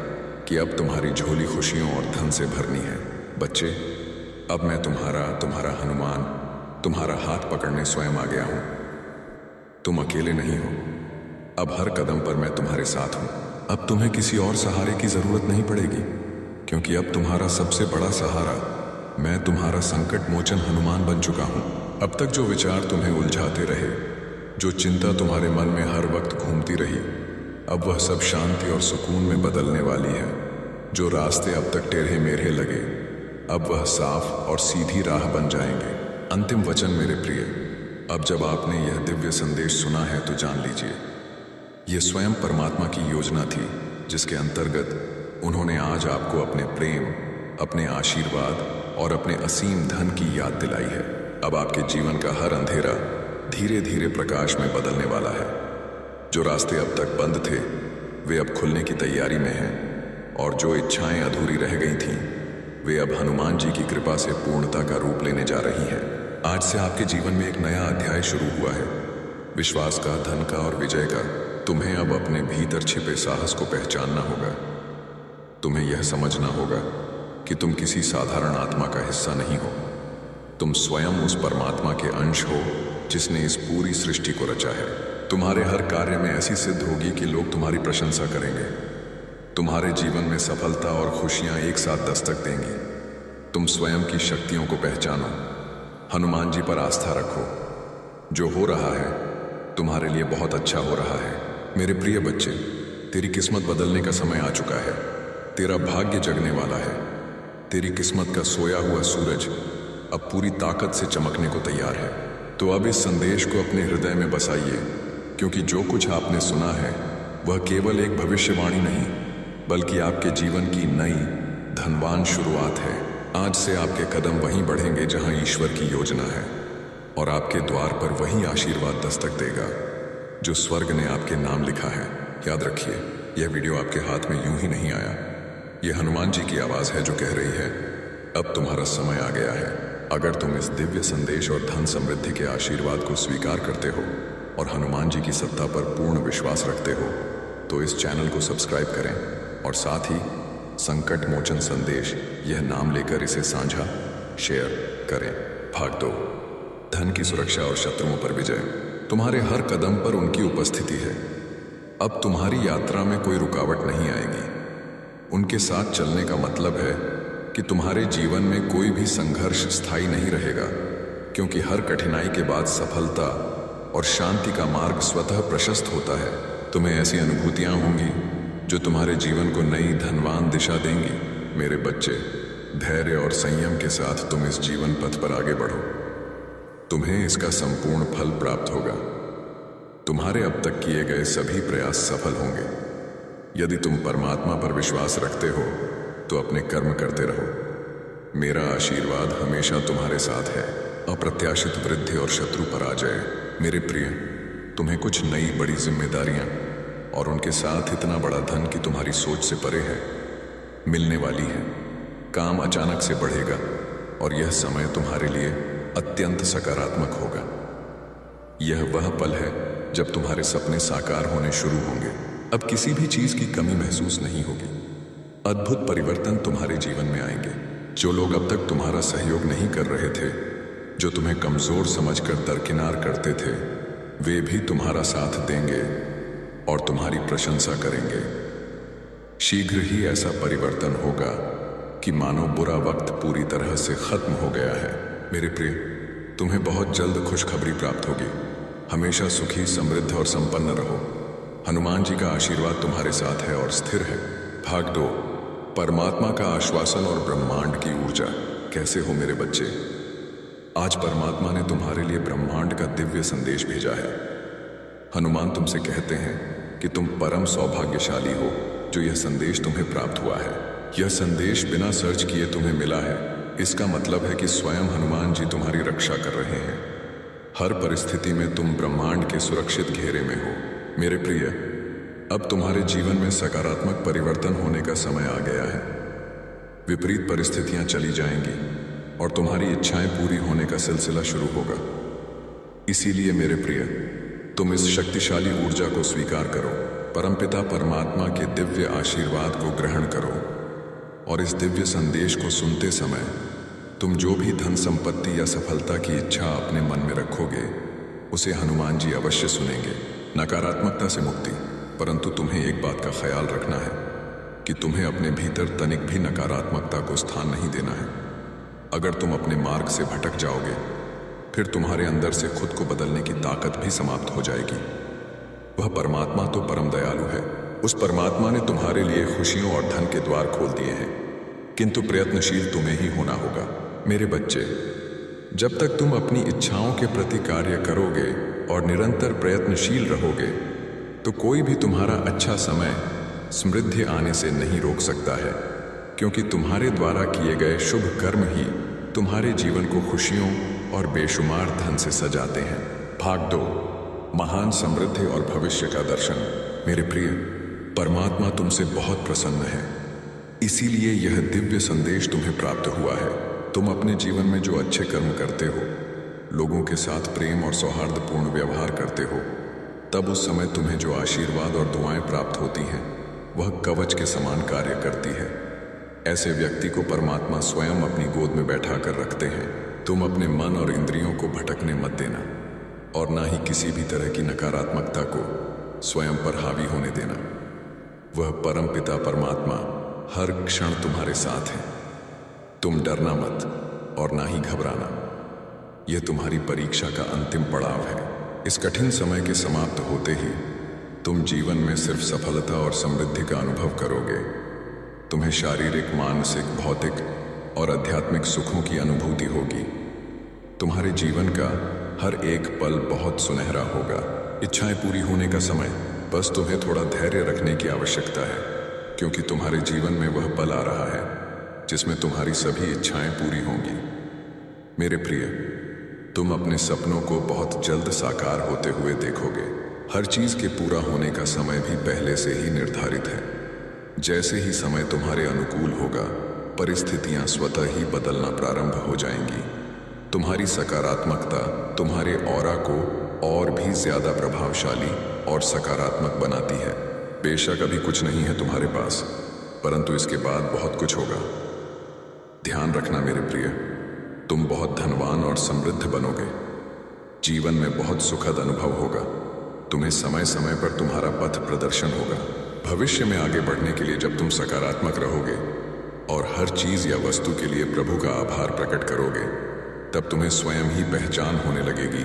कि अब तुम्हारी झोली खुशियों और धन से भरनी है। बच्चे, अब मैं तुम्हारा हनुमान तुम्हारा हाथ पकड़ने स्वयं आ गया हूं। तुम अकेले नहीं हो। अब हर कदम पर मैं तुम्हारे साथ हूं। अब तुम्हें किसी और सहारे की जरूरत नहीं पड़ेगी, क्योंकि अब तुम्हारा सबसे बड़ा सहारा मैं तुम्हारा संकट मोचन हनुमान बन चुका हूं। अब तक जो विचार तुम्हें उलझाते रहे, जो चिंता तुम्हारे मन में हर वक्त घूमती रही, अब वह सब शांति और सुकून में बदलने वाली है। जो रास्ते अब तक टेढ़े मेढ़े लगे, अब वह साफ और सीधी राह बन जाएंगे। अंतिम वचन मेरे प्रिय, अब जब आपने यह दिव्य संदेश सुना है तो जान लीजिए, यह स्वयं परमात्मा की योजना थी, जिसके अंतर्गत उन्होंने आज आपको अपने प्रेम, अपने आशीर्वाद और अपने असीम धन की याद दिलाई है। अब आपके जीवन का हर अंधेरा धीरे धीरे प्रकाश में बदलने वाला है। जो रास्ते अब तक बंद थे, वे अब खुलने की तैयारी में हैं, और जो इच्छाएं अधूरी रह गई थीं, वे अब हनुमान जी की कृपा से पूर्णता का रूप लेने जा रही हैं। आज से आपके जीवन में एक नया अध्याय शुरू हुआ है, विश्वास का, धन का और विजय का। तुम्हें अब अपने भीतर छिपे साहस को पहचानना होगा। तुम्हें यह समझना होगा कि तुम किसी साधारण आत्मा का हिस्सा नहीं हो। तुम स्वयं उस परमात्मा के अंश हो जिसने इस पूरी सृष्टि को रचा है। तुम्हारे हर कार्य में ऐसी सिद्ध होगी कि लोग तुम्हारी प्रशंसा करेंगे। तुम्हारे जीवन में सफलता और खुशियां एक साथ दस्तक देंगी। तुम स्वयं की शक्तियों को पहचानो, हनुमान जी पर आस्था रखो। जो हो रहा है तुम्हारे लिए बहुत अच्छा हो रहा है। मेरे प्रिय बच्चे, तेरी किस्मत बदलने का समय आ चुका है। तेरा भाग्य जगने वाला है। तेरी किस्मत का सोया हुआ सूरज अब पूरी ताकत से चमकने को तैयार है। तो अब इस संदेश को अपने हृदय में बसाइए, क्योंकि जो कुछ आपने सुना है वह केवल एक भविष्यवाणी नहीं, बल्कि आपके जीवन की नई धनवान शुरुआत है। आज से आपके कदम वहीं बढ़ेंगे जहां ईश्वर की योजना है, और आपके द्वार पर वही आशीर्वाद दस्तक देगा जो स्वर्ग ने आपके नाम लिखा है। याद रखिए, यह वीडियो आपके हाथ में यूं ही नहीं आया। यह हनुमान जी की आवाज है जो कह रही है, अब तुम्हारा समय आ गया है। अगर तुम इस दिव्य संदेश और धन समृद्धि के आशीर्वाद को स्वीकार करते हो और हनुमान जी की सत्ता पर पूर्ण विश्वास रखते हो, तो इस चैनल को सब्सक्राइब करें और साथ ही संकट मोचन संदेश यह नाम लेकर इसे साझा शेयर करें। भाग 2, धन की सुरक्षा और शत्रुओं पर विजय। तुम्हारे हर कदम पर उनकी उपस्थिति है। अब तुम्हारी यात्रा में कोई रुकावट नहीं आएगी। उनके साथ चलने का मतलब है कि तुम्हारे जीवन में कोई भी संघर्ष स्थायी नहीं रहेगा, क्योंकि हर कठिनाई के बाद सफलता और शांति का मार्ग स्वतः प्रशस्त होता है। तुम्हें ऐसी अनुभूतियां होंगी जो तुम्हारे जीवन को नई धनवान दिशा देंगी। मेरे बच्चे, धैर्य और संयम के साथ तुम इस जीवन पथ पर आगे बढ़ो। तुम्हें इसका संपूर्ण फल प्राप्त होगा। तुम्हारे अब तक किए गए सभी प्रयास सफल होंगे। यदि तुम परमात्मा पर विश्वास रखते हो तो अपने कर्म करते रहो। मेरा आशीर्वाद हमेशा तुम्हारे साथ है। अप्रत्याशित वृद्धि और शत्रु पराजय। मेरे प्रिय, तुम्हें कुछ नई बड़ी जिम्मेदारियां और उनके साथ इतना बड़ा धन कि तुम्हारी सोच से परे है मिलने वाली है। काम अचानक से बढ़ेगा और यह समय तुम्हारे लिए अत्यंत सकारात्मक होगा। यह वह पल है जब तुम्हारे सपने साकार होने शुरू होंगे। अब किसी भी चीज की कमी महसूस नहीं होगी। अद्भुत परिवर्तन तुम्हारे जीवन में आएंगे। जो लोग अब तक तुम्हारा सहयोग नहीं कर रहे थे, जो तुम्हें कमजोर समझकर दरकिनार करते थे, वे भी तुम्हारा साथ देंगे और तुम्हारी प्रशंसा करेंगे। शीघ्र ही ऐसा परिवर्तन होगा कि मानो बुरा वक्त पूरी तरह से खत्म हो गया है। मेरे प्रिय, तुम्हें बहुत जल्द खुशखबरी प्राप्त होगी। हमेशा सुखी, समृद्ध और संपन्न रहो। हनुमान जी का आशीर्वाद तुम्हारे साथ है और स्थिर है। भाग 2, परमात्मा का आश्वासन और ब्रह्मांड की ऊर्जा। कैसे हो मेरे बच्चे? आज परमात्मा ने तुम्हारे लिए ब्रह्मांड का दिव्य संदेश भेजा है। हनुमान तुमसे कहते हैं कि तुम परम सौभाग्यशाली हो जो यह संदेश तुम्हें प्राप्त हुआ है। यह संदेश बिना सर्च किए तुम्हें मिला है। इसका मतलब है कि स्वयं हनुमान जी तुम्हारी रक्षा कर रहे हैं। हर परिस्थिति में तुम ब्रह्मांड के सुरक्षित घेरे में हो। मेरे प्रिय, अब तुम्हारे जीवन में सकारात्मक परिवर्तन होने का समय आ गया है। विपरीत परिस्थितियां चली जाएंगी और तुम्हारी इच्छाएं पूरी होने का सिलसिला शुरू होगा। इसीलिए मेरे प्रिय, तुम इस शक्तिशाली ऊर्जा को स्वीकार करो। परमपिता परमात्मा के दिव्य आशीर्वाद को ग्रहण करो और इस दिव्य संदेश को सुनते समय तुम जो भी धन संपत्ति या सफलता की इच्छा अपने मन में रखोगे, उसे हनुमान जी अवश्य सुनेंगे। नकारात्मकता से मुक्ति। परंतु तुम्हें एक बात का ख्याल रखना है कि तुम्हें अपने भीतर तनिक भी नकारात्मकता को स्थान नहीं देना है। अगर तुम अपने मार्ग से भटक जाओगे, फिर तुम्हारे अंदर से खुद को बदलने की ताकत भी समाप्त हो जाएगी। वह परमात्मा तो परम दयालु है। उस परमात्मा ने तुम्हारे लिए खुशियों और धन के द्वार खोल दिए हैं, किंतु प्रयत्नशील तुम्हें ही होना होगा। मेरे बच्चे, जब तक तुम अपनी इच्छाओं के प्रति कार्य करोगे और निरंतर प्रयत्नशील रहोगे, तो कोई भी तुम्हारा अच्छा समय समृद्धि आने से नहीं रोक सकता है, क्योंकि तुम्हारे द्वारा किए गए शुभ कर्म ही तुम्हारे जीवन को खुशियों और बेशुमार धन से सजाते हैं। भाग 2, महान समृद्धि और भविष्य का दर्शन। मेरे प्रिय, परमात्मा तुमसे बहुत प्रसन्न है, इसीलिए यह दिव्य संदेश तुम्हें प्राप्त हुआ है। तुम अपने जीवन में जो अच्छे कर्म करते हो, लोगों के साथ प्रेम और सौहार्दपूर्ण व्यवहार करते हो, तब उस समय तुम्हें जो आशीर्वाद और दुआएं प्राप्त होती हैं, वह कवच के समान कार्य करती है। ऐसे व्यक्ति को परमात्मा स्वयं अपनी गोद में बैठा कर रखते हैं। तुम अपने मन और इंद्रियों को भटकने मत देना और ना ही किसी भी तरह की नकारात्मकता को स्वयं पर हावी होने देना। वह परम पिता परमात्मा हर क्षण तुम्हारे साथ है। तुम डरना मत और ना ही घबराना। यह तुम्हारी परीक्षा का अंतिम पड़ाव है। इस कठिन समय के समाप्त होते ही तुम जीवन में सिर्फ सफलता और समृद्धि का अनुभव करोगे। तुम्हें शारीरिक, मानसिक, भौतिक और आध्यात्मिक सुखों की अनुभूति होगी। तुम्हारे जीवन का हर एक पल बहुत सुनहरा होगा। इच्छाएं पूरी होने का समय, बस तुम्हें थोड़ा धैर्य रखने की आवश्यकता है, क्योंकि तुम्हारे जीवन में वह पल आ रहा है जिसमें तुम्हारी सभी इच्छाएं पूरी होंगी। मेरे प्रिय, तुम अपने सपनों को बहुत जल्द साकार होते हुए देखोगे। हर चीज के पूरा होने का समय भी पहले से ही निर्धारित है। जैसे ही समय तुम्हारे अनुकूल होगा, परिस्थितियां स्वतः ही बदलना प्रारंभ हो जाएंगी। तुम्हारी सकारात्मकता तुम्हारे ऑरा को और भी ज्यादा प्रभावशाली और सकारात्मक बनाती है। बेशक अभी कुछ नहीं है तुम्हारे पास, परंतु इसके बाद बहुत कुछ होगा। ध्यान रखना मेरे प्रिय, तुम बहुत धनवान और समृद्ध बनोगे। जीवन में बहुत सुखद अनुभव होगा। तुम्हें समय समय पर तुम्हारा पथ प्रदर्शन होगा। भविष्य में आगे बढ़ने के लिए जब तुम सकारात्मक रहोगे और हर चीज या वस्तु के लिए प्रभु का आभार प्रकट करोगे, तब तुम्हें स्वयं ही पहचान होने लगेगी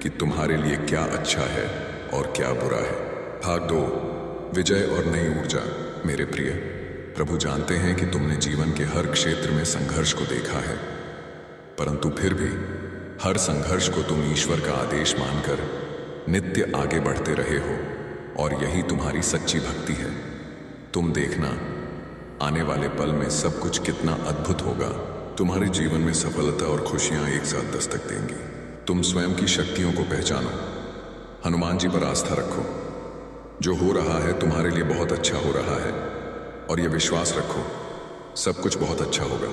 कि तुम्हारे लिए क्या अच्छा है और क्या बुरा है। भाग 2, विजय और नई ऊर्जा। मेरे प्रिय, प्रभु जानते हैं कि तुमने जीवन के हर क्षेत्र में संघर्ष को देखा है, परंतु फिर भी हर संघर्ष को तुम ईश्वर का आदेश मानकर नित्य आगे बढ़ते रहे हो, और यही तुम्हारी सच्ची भक्ति है। तुम देखना, आने वाले पल में सब कुछ कितना अद्भुत होगा। तुम्हारे जीवन में सफलता और खुशियां एक साथ दस्तक देंगी। तुम स्वयं की शक्तियों को पहचानो, हनुमान जी पर आस्था रखो। जो हो रहा है तुम्हारे लिए बहुत अच्छा हो रहा है, और यह विश्वास रखो सब कुछ बहुत अच्छा होगा।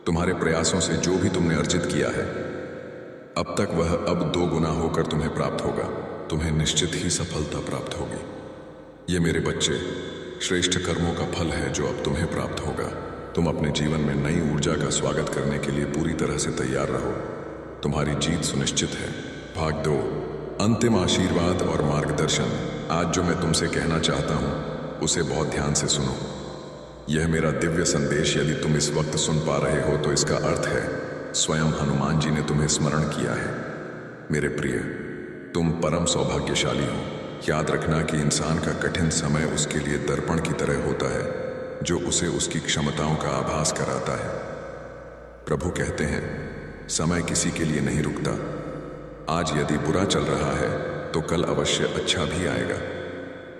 तुम्हारे प्रयासों से जो भी तुमने अर्जित किया है अब तक, वह अब 2 गुना होकर तुम्हें प्राप्त होगा। तुम्हें निश्चित ही सफलता प्राप्त होगी। ये मेरे बच्चे, श्रेष्ठ कर्मों का फल है जो अब तुम्हें प्राप्त होगा। तुम अपने जीवन में नई ऊर्जा का स्वागत करने के लिए पूरी तरह से तैयार रहो। तुम्हारी जीत सुनिश्चित है। भाग 2, अंतिम आशीर्वाद और मार्गदर्शन। आज जो मैं तुमसे कहना चाहता हूं, उसे बहुत ध्यान से सुनो। यह मेरा दिव्य संदेश यदि तुम इस वक्त सुन पा रहे हो, तो इसका अर्थ है स्वयं हनुमान जी ने तुम्हें स्मरण किया है। मेरे प्रिय, तुम परम सौभाग्यशाली हो। याद रखना कि इंसान का कठिन समय उसके लिए दर्पण की तरह होता है, जो उसे उसकी क्षमताओं का आभास कराता है। प्रभु कहते हैं, समय किसी के लिए नहीं रुकता। आज यदि बुरा चल रहा है, तो कल अवश्य अच्छा भी आएगा।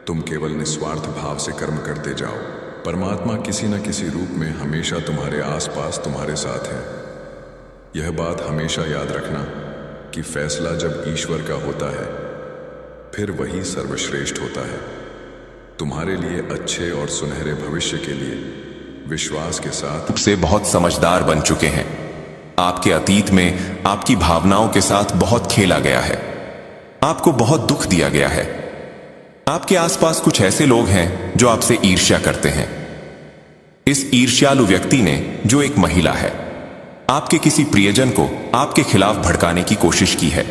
तुम केवल निस्वार्थ भाव से कर्म करते जाओ। परमात्मा किसी न किसी रूप में हमेशा तुम्हारे आसपास तुम्हारे साथ है। यह बात हमेशा याद रखना कि फैसला जब ईश्वर का होता है, फिर वही सर्वश्रेष्ठ होता है। तुम्हारे लिए अच्छे और सुनहरे भविष्य के लिए विश्वास के साथ से बहुत समझदार बन चुके हैं। आपके अतीत में आपकी भावनाओं के साथ बहुत खेला गया है। आपको बहुत दुख दिया गया है। आपके आसपास कुछ ऐसे लोग हैं जो आपसे ईर्ष्या करते हैं। इस ईर्ष्यालु व्यक्ति ने, जो एक महिला है, आपके किसी प्रियजन को आपके खिलाफ भड़काने की कोशिश की है।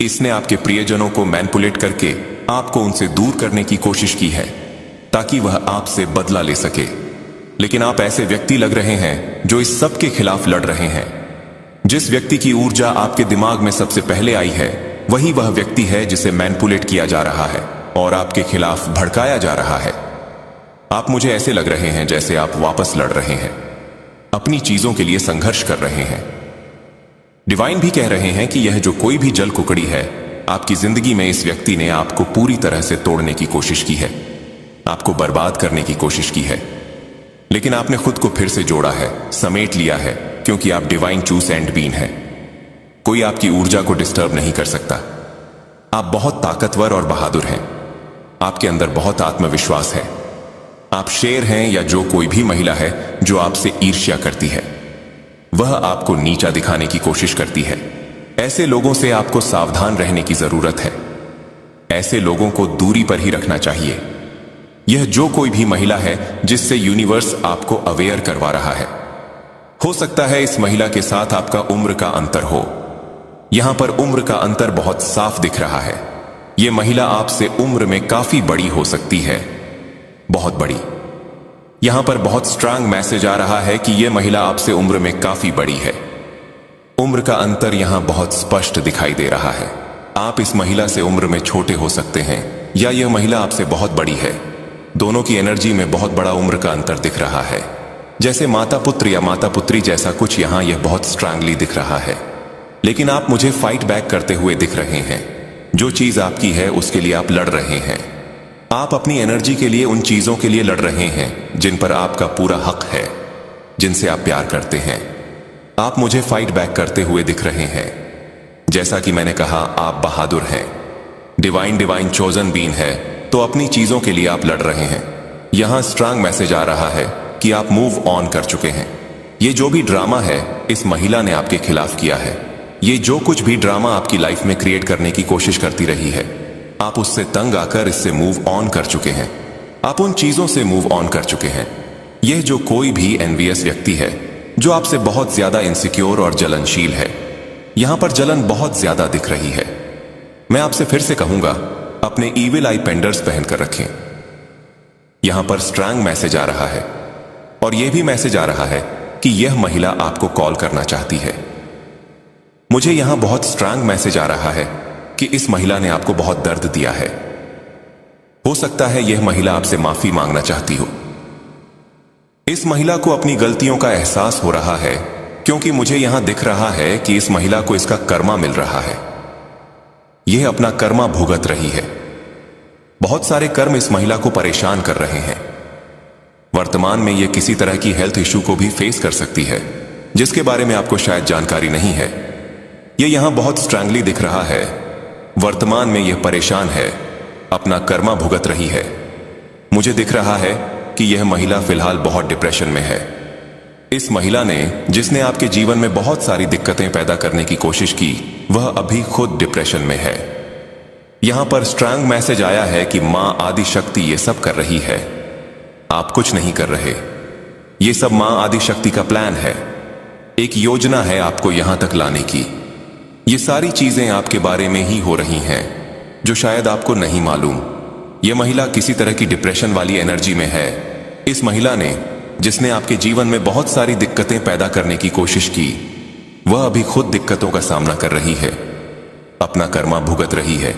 इसने आपके प्रियजनों को मैनिपुलेट करके आपको उनसे दूर करने की कोशिश की है ताकि वह आपसे बदला ले सके। लेकिन आप ऐसे व्यक्ति लग रहे हैं जो इस सब के खिलाफ लड़ रहे हैं। जिस व्यक्ति की ऊर्जा आपके दिमाग में सबसे पहले आई है वही वह व्यक्ति है जिसे मैनिपुलेट किया जा रहा है और आपके खिलाफ भड़काया जा रहा है। आप मुझे ऐसे लग रहे हैं जैसे आप वापस लड़ रहे हैं, अपनी चीजों के लिए संघर्ष कर रहे हैं। डिवाइन भी कह रहे हैं कि यह जो कोई भी जल कुकड़ी है आपकी जिंदगी में, इस व्यक्ति ने आपको पूरी तरह से तोड़ने की कोशिश की है, आपको बर्बाद करने की कोशिश की है। लेकिन आपने खुद को फिर से जोड़ा है, समेट लिया है, क्योंकि आप डिवाइन चूज एंड बीन है। कोई आपकी ऊर्जा को डिस्टर्ब नहीं कर सकता। आप बहुत ताकतवर और बहादुर हैं। आपके अंदर बहुत आत्मविश्वास है। आप शेर हैं या जो कोई भी महिला है जो आपसे ईर्ष्या करती है, वह आपको नीचा दिखाने की कोशिश करती है। ऐसे लोगों से आपको सावधान रहने की जरूरत है। ऐसे लोगों को दूरी पर ही रखना चाहिए। यह जो कोई भी महिला है जिससे यूनिवर्स आपको अवेयर करवा रहा है। हो सकता है इस महिला के साथ आपका उम्र का अंतर हो। यहां पर उम्र का अंतर बहुत साफ दिख रहा है। यह महिला आपसे उम्र में काफी बड़ी हो सकती है, बहुत बड़ी। यहां पर बहुत स्ट्रांग मैसेज आ रहा है कि यह महिला आपसे उम्र में काफी बड़ी है। उम्र का अंतर यहां बहुत स्पष्ट दिखाई दे रहा है। आप इस महिला से उम्र में छोटे हो सकते हैं या यह महिला आपसे बहुत बड़ी है। दोनों की एनर्जी में बहुत बड़ा उम्र का अंतर दिख रहा है, जैसे माता पुत्र या माता पुत्री जैसा कुछ। यहां यह बहुत स्ट्रांगली दिख रहा है। लेकिन आप मुझे फाइट बैक करते हुए दिख रहे हैं। जो चीज आपकी है उसके लिए आप लड़ रहे हैं। आप अपनी एनर्जी के लिए उन चीजों के लिए लड़ रहे हैं जिन पर आपका पूरा हक है, जिनसे आप प्यार करते हैं। आप मुझे फाइट बैक करते हुए दिख रहे हैं। जैसा कि मैंने कहा, आप बहादुर हैं। डिवाइन चोजन बीन है, तो अपनी चीजों के लिए आप लड़ रहे हैं। यहां स्ट्रांग मैसेज आ रहा है कि आप मूव ऑन कर चुके हैं। ये जो भी ड्रामा है इस महिला ने आपके खिलाफ किया है, ये जो कुछ भी ड्रामा आपकी लाइफ में क्रिएट करने की कोशिश करती रही है, आप उससे तंग आकर इससे मूव ऑन कर चुके हैं। आप उन चीजों से मूव ऑन कर चुके हैं। यह जो कोई भी एनवियस व्यक्ति है जो आपसे बहुत ज्यादा इनसिक्योर और जलनशील है, यहां पर जलन बहुत ज्यादा दिख रही है। मैं आपसे फिर से कहूंगा, अपने ईविल आई पेंडर्स पहनकर रखें। यहां पर स्ट्रांग मैसेज आ रहा है और यह भी मैसेज आ रहा है कि यह महिला आपको कॉल करना चाहती है। मुझे यहां बहुत स्ट्रांग मैसेज आ रहा है कि इस महिला ने आपको बहुत दर्द दिया है। हो सकता है यह महिला आपसे माफी मांगना चाहती हो। इस महिला को अपनी गलतियों का एहसास हो रहा है, क्योंकि मुझे यहां दिख रहा है कि इस महिला को इसका कर्मा मिल रहा है। यह अपना कर्मा भुगत रही है। बहुत सारे कर्म इस महिला को परेशान कर रहे हैं। वर्तमान में यह किसी तरह की हेल्थ इश्यू को भी फेस कर सकती है, जिसके बारे में आपको शायद जानकारी नहीं है। यह यहां बहुत स्ट्रांगली दिख रहा है। वर्तमान में यह परेशान है, अपना कर्मा भुगत रही है। मुझे दिख रहा है कि यह महिला फिलहाल बहुत डिप्रेशन में है। इस महिला ने, जिसने आपके जीवन में बहुत सारी दिक्कतें पैदा करने की कोशिश की, वह अभी खुद डिप्रेशन में है। यहां पर स्ट्रांग मैसेज आया है कि मां आदि शक्ति ये सब कर रही है, आप कुछ नहीं कर रहे। ये सब मां आदि शक्ति का प्लान है, एक योजना है आपको यहां तक लाने की। ये सारी चीजें आपके बारे में ही हो रही हैं, जो शायद आपको नहीं मालूम। यह महिला किसी तरह की डिप्रेशन वाली एनर्जी में है। इस महिला ने, जिसने आपके जीवन में बहुत सारी दिक्कतें पैदा करने की कोशिश की, वह अभी खुद दिक्कतों का सामना कर रही है, अपना कर्मा भुगत रही है।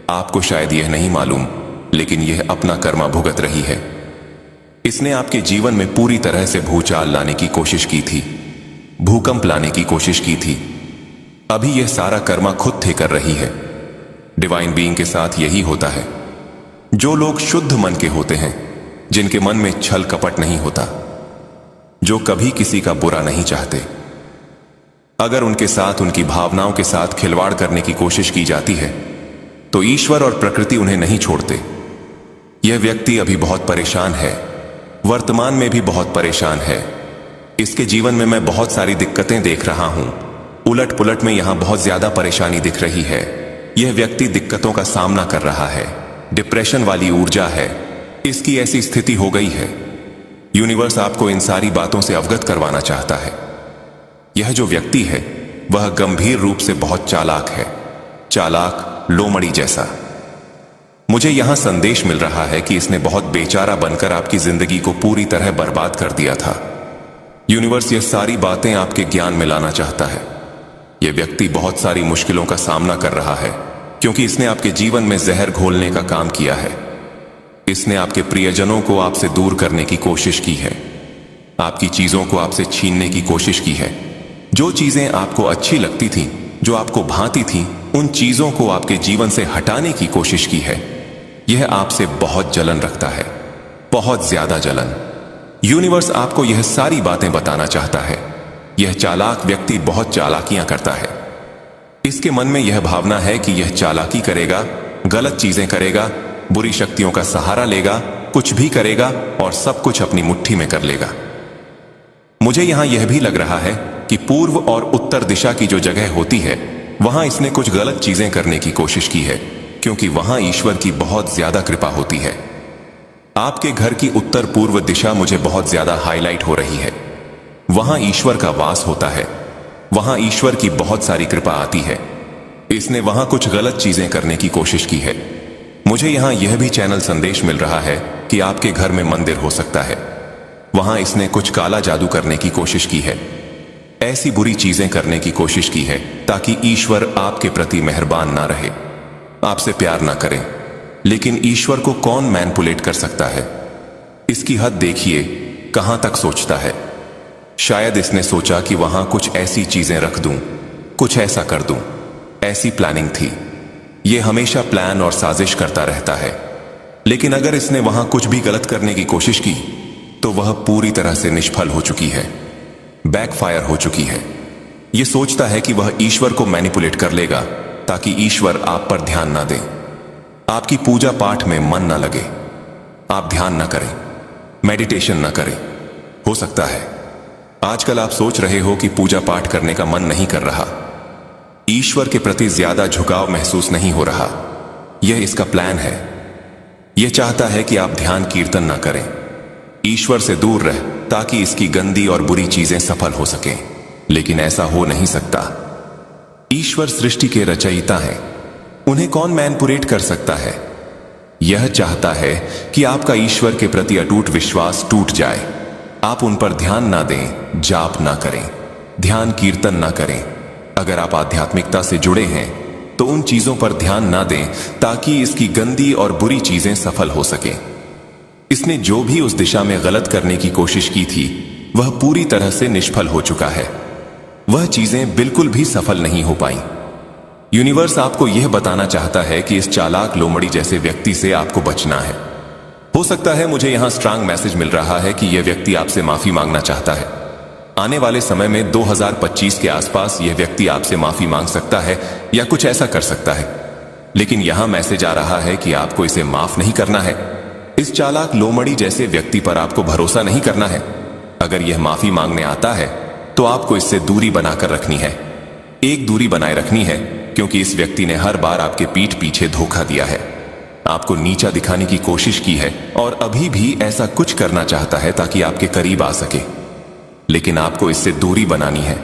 आपको शायद यह नहीं मालूम, लेकिन यह अपना कर्मा भुगत रही है। इसने आपके जीवन में पूरी तरह से भूचाल लाने की कोशिश की थी, भूकंप लाने की कोशिश की थी। अभी यह सारा कर्मा खुद थे कर रही है। डिवाइन बीइंग के साथ यही होता है। जो लोग शुद्ध मन के होते हैं, जिनके मन में छल कपट नहीं होता, जो कभी किसी का बुरा नहीं चाहते, अगर उनके साथ, उनकी भावनाओं के साथ खिलवाड़ करने की कोशिश की जाती है, तो ईश्वर और प्रकृति उन्हें नहीं छोड़ते। यह व्यक्ति अभी बहुत परेशान है, वर्तमान में भी बहुत परेशान है। इसके जीवन में मैं बहुत सारी दिक्कतें देख रहा हूं। उलट पुलट में यहां बहुत ज्यादा परेशानी दिख रही है। यह व्यक्ति दिक्कतों का सामना कर रहा है, डिप्रेशन वाली ऊर्जा है, इसकी ऐसी स्थिति हो गई है। यूनिवर्स आपको इन सारी बातों से अवगत करवाना चाहता है। यह जो व्यक्ति है वह गंभीर रूप से बहुत चालाक है। चालाक, लोमड़ी जैसा। मुझे यहां संदेश मिल रहा है कि इसने बहुत बेचारा बनकर आपकी जिंदगी को पूरी तरह बर्बाद कर दिया था। यूनिवर्स ये सारी बातें आपके ज्ञान में लाना चाहता है। यह व्यक्ति बहुत सारी मुश्किलों का सामना कर रहा है क्योंकि इसने आपके जीवन में जहर घोलने का काम किया है। इसने आपके प्रियजनों को आपसे दूर करने की कोशिश की है, आपकी चीजों को आपसे छीनने की कोशिश की है। जो चीजें आपको अच्छी लगती थीं, जो आपको भाती थीं, उन चीजों को आपके जीवन से हटाने की कोशिश की है। यह आपसे बहुत जलन रखता है, बहुत ज्यादा जलन। यूनिवर्स आपको यह सारी बातें बताना चाहता है। यह चालाक व्यक्ति बहुत चालाकियां करता है। इसके मन में यह भावना है कि यह चालाकी करेगा, गलत चीजें करेगा, बुरी शक्तियों का सहारा लेगा, कुछ भी करेगा और सब कुछ अपनी मुट्ठी में कर लेगा। मुझे यहां यह भी लग रहा है कि पूर्व और उत्तर दिशा की जो जगह होती है, वहां इसने कुछ गलत चीजें करने की कोशिश की है क्योंकि वहां ईश्वर की बहुत ज्यादा कृपा होती है। आपके घर की उत्तर पूर्व दिशा मुझे बहुत ज्यादा हाईलाइट हो रही है। वहां ईश्वर का वास होता है, वहां ईश्वर की बहुत सारी कृपा आती है। इसने वहां कुछ गलत चीजें करने की कोशिश की है। मुझे यहां यह भी चैनल संदेश मिल रहा है कि आपके घर में मंदिर हो सकता है। वहां इसने कुछ काला जादू करने की कोशिश की है, ऐसी बुरी चीजें करने की कोशिश की है ताकि ईश्वर आपके प्रति मेहरबान ना रहे, आपसे प्यार ना करें। लेकिन ईश्वर को कौन मैनिपुलेट कर सकता है? इसकी हद देखिए, कहां तक सोचता है। शायद इसने सोचा कि वहां कुछ ऐसी चीजें रख दूं, कुछ ऐसा कर दूं। ऐसी प्लानिंग थी। यह हमेशा प्लान और साजिश करता रहता है। लेकिन अगर इसने वहां कुछ भी गलत करने की कोशिश की तो वह पूरी तरह से निष्फल हो चुकी है, बैकफायर हो चुकी है। यह सोचता है कि वह ईश्वर को मैनिपुलेट कर लेगा ताकि ईश्वर आप पर ध्यान ना दें, आपकी पूजा पाठ में मन ना लगे, आप ध्यान ना करें, मेडिटेशन ना करें। हो सकता है आजकल आप सोच रहे हो कि पूजा पाठ करने का मन नहीं कर रहा, ईश्वर के प्रति ज्यादा झुकाव महसूस नहीं हो रहा। यह इसका प्लान है। यह चाहता है कि आप ध्यान कीर्तन ना करें, ईश्वर से दूर रह ताकि इसकी गंदी और बुरी चीजें सफल हो सकें। लेकिन ऐसा हो नहीं सकता। ईश्वर सृष्टि के रचयिता हैं, उन्हें कौन मैनिपुलेट कर सकता है? यह चाहता है कि आपका ईश्वर के प्रति अटूट विश्वास टूट जाए। आप उन पर ध्यान ना दें, जाप ना करें, ध्यान कीर्तन ना करें। अगर आप आध्यात्मिकता से जुड़े हैं तो उन चीजों पर ध्यान ना दें ताकि इसकी गंदी और बुरी चीजें सफल हो सकें। इसने जो भी उस दिशा में गलत करने की कोशिश की थी वह पूरी तरह से निष्फल हो चुका है। वह चीजें बिल्कुल भी सफल नहीं हो पाई। यूनिवर्स आपको यह बताना चाहता है कि इस चालाक लोमड़ी जैसे व्यक्ति से आपको बचना है। हो सकता है मुझे यहां स्ट्रांग मैसेज मिल रहा है कि यह व्यक्ति आपसे माफी मांगना चाहता है। आने वाले समय में 2025 के आसपास यह व्यक्ति आपसे माफी मांग सकता है या कुछ ऐसा कर सकता है। लेकिन यहां मैसेज आ रहा है कि आपको इसे माफ नहीं करना है। इस चालाक लोमड़ी जैसे व्यक्ति पर आपको भरोसा नहीं करना है। अगर यह माफी मांगने आता है तो आपको इससे दूरी बनाकर रखनी है। एक दूरी बनाए रखनी है क्योंकि इस व्यक्ति ने हर बार आपके पीठ पीछे धोखा दिया है, आपको नीचा दिखाने की कोशिश की है और अभी भी ऐसा कुछ करना चाहता है ताकि आपके करीब आ सके। लेकिन आपको इससे दूरी बनानी है।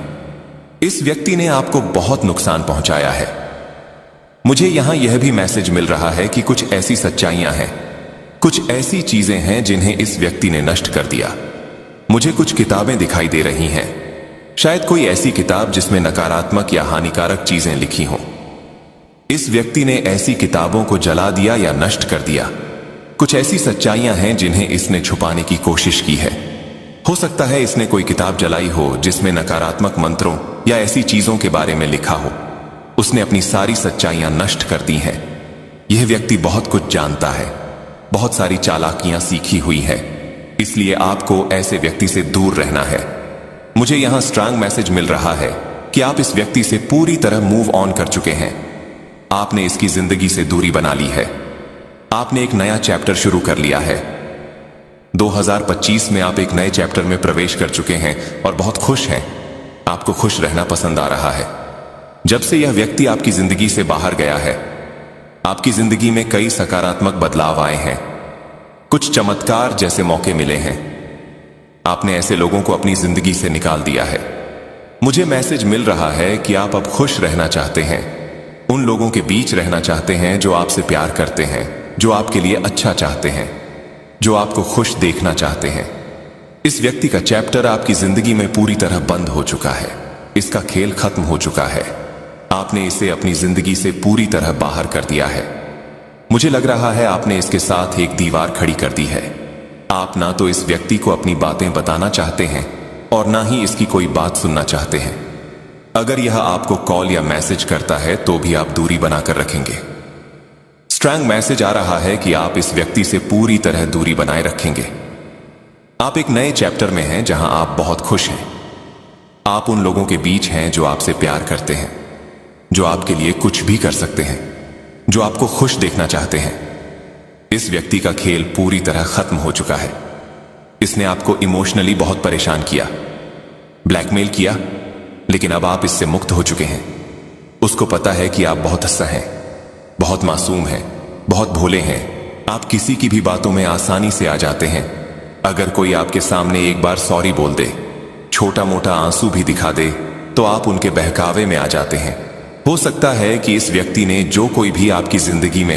इस व्यक्ति ने आपको बहुत नुकसान पहुंचाया है। मुझे यहां यह भी मैसेज मिल रहा है कि कुछ ऐसी सच्चाइयां हैं, कुछ ऐसी चीजें हैं जिन्हें इस व्यक्ति ने नष्ट कर दिया। मुझे कुछ किताबें दिखाई दे रही हैं, शायद कोई ऐसी किताब जिसमें नकारात्मक या हानिकारक चीजें लिखी हों। इस व्यक्ति ने ऐसी किताबों को जला दिया या नष्ट कर दिया। कुछ ऐसी सच्चाइयां हैं जिन्हें इसने छुपाने की कोशिश की है। हो सकता है इसने कोई किताब जलाई हो जिसमें नकारात्मक मंत्रों या ऐसी चीजों के बारे में लिखा हो। उसने अपनी सारी सच्चाइयां नष्ट कर दी हैं। यह व्यक्ति बहुत कुछ जानता है, बहुत सारी चालाकियां सीखी हुई है, इसलिए आपको ऐसे व्यक्ति से दूर रहना है। मुझे यहां स्ट्रांग मैसेज मिल रहा है कि आप इस व्यक्ति से पूरी तरह मूव ऑन कर चुके हैं। आपने इसकी जिंदगी से दूरी बना ली है। आपने एक नया चैप्टर शुरू कर लिया है। 2025 में आप एक नए चैप्टर में प्रवेश कर चुके हैं और बहुत खुश हैं। आपको खुश रहना पसंद आ रहा है। जब से यह व्यक्ति आपकी जिंदगी से बाहर गया है, आपकी जिंदगी में कई सकारात्मक बदलाव आए हैं। कुछ चमत्कार जैसे मौके मिले हैं। आपने ऐसे लोगों को अपनी जिंदगी से निकाल दिया है। मुझे मैसेज मिल रहा है कि आप अब खुश रहना चाहते हैं। उन लोगों के बीच रहना चाहते हैं जो आपसे प्यार करते हैं, जो आपके लिए अच्छा चाहते हैं, जो आपको खुश देखना चाहते हैं। इस व्यक्ति का चैप्टर आपकी जिंदगी में पूरी तरह बंद हो चुका है। इसका खेल खत्म हो चुका है। आपने इसे अपनी जिंदगी से पूरी तरह बाहर कर दिया है। मुझे लग रहा है आपने इसके साथ एक दीवार खड़ी कर दी है। आप ना तो इस व्यक्ति को अपनी बातें बताना चाहते हैं और ना ही इसकी कोई बात सुनना चाहते हैं। अगर यह आपको कॉल या मैसेज करता है तो भी आप दूरी बनाकर रखेंगे। स्ट्रॉन्ग मैसेज आ रहा है कि आप इस व्यक्ति से पूरी तरह दूरी बनाए रखेंगे। आप एक नए चैप्टर में हैं जहां आप बहुत खुश हैं। आप उन लोगों के बीच हैं जो आपसे प्यार करते हैं, जो आपके लिए कुछ भी कर सकते हैं, जो आपको खुश देखना चाहते हैं। इस व्यक्ति का खेल पूरी तरह खत्म हो चुका है। इसने आपको इमोशनली बहुत परेशान किया, ब्लैकमेल किया, लेकिन अब आप इससे मुक्त हो चुके हैं। उसको पता है कि आप बहुत अच्छा हैं, बहुत मासूम हैं, बहुत भोले हैं। आप किसी की भी बातों में आसानी से आ जाते हैं। अगर कोई आपके सामने एक बार सॉरी बोल दे, छोटा मोटा आंसू भी दिखा दे, तो आप उनके बहकावे में आ जाते हैं। हो सकता है कि इस व्यक्ति ने जो कोई भी आपकी जिंदगी में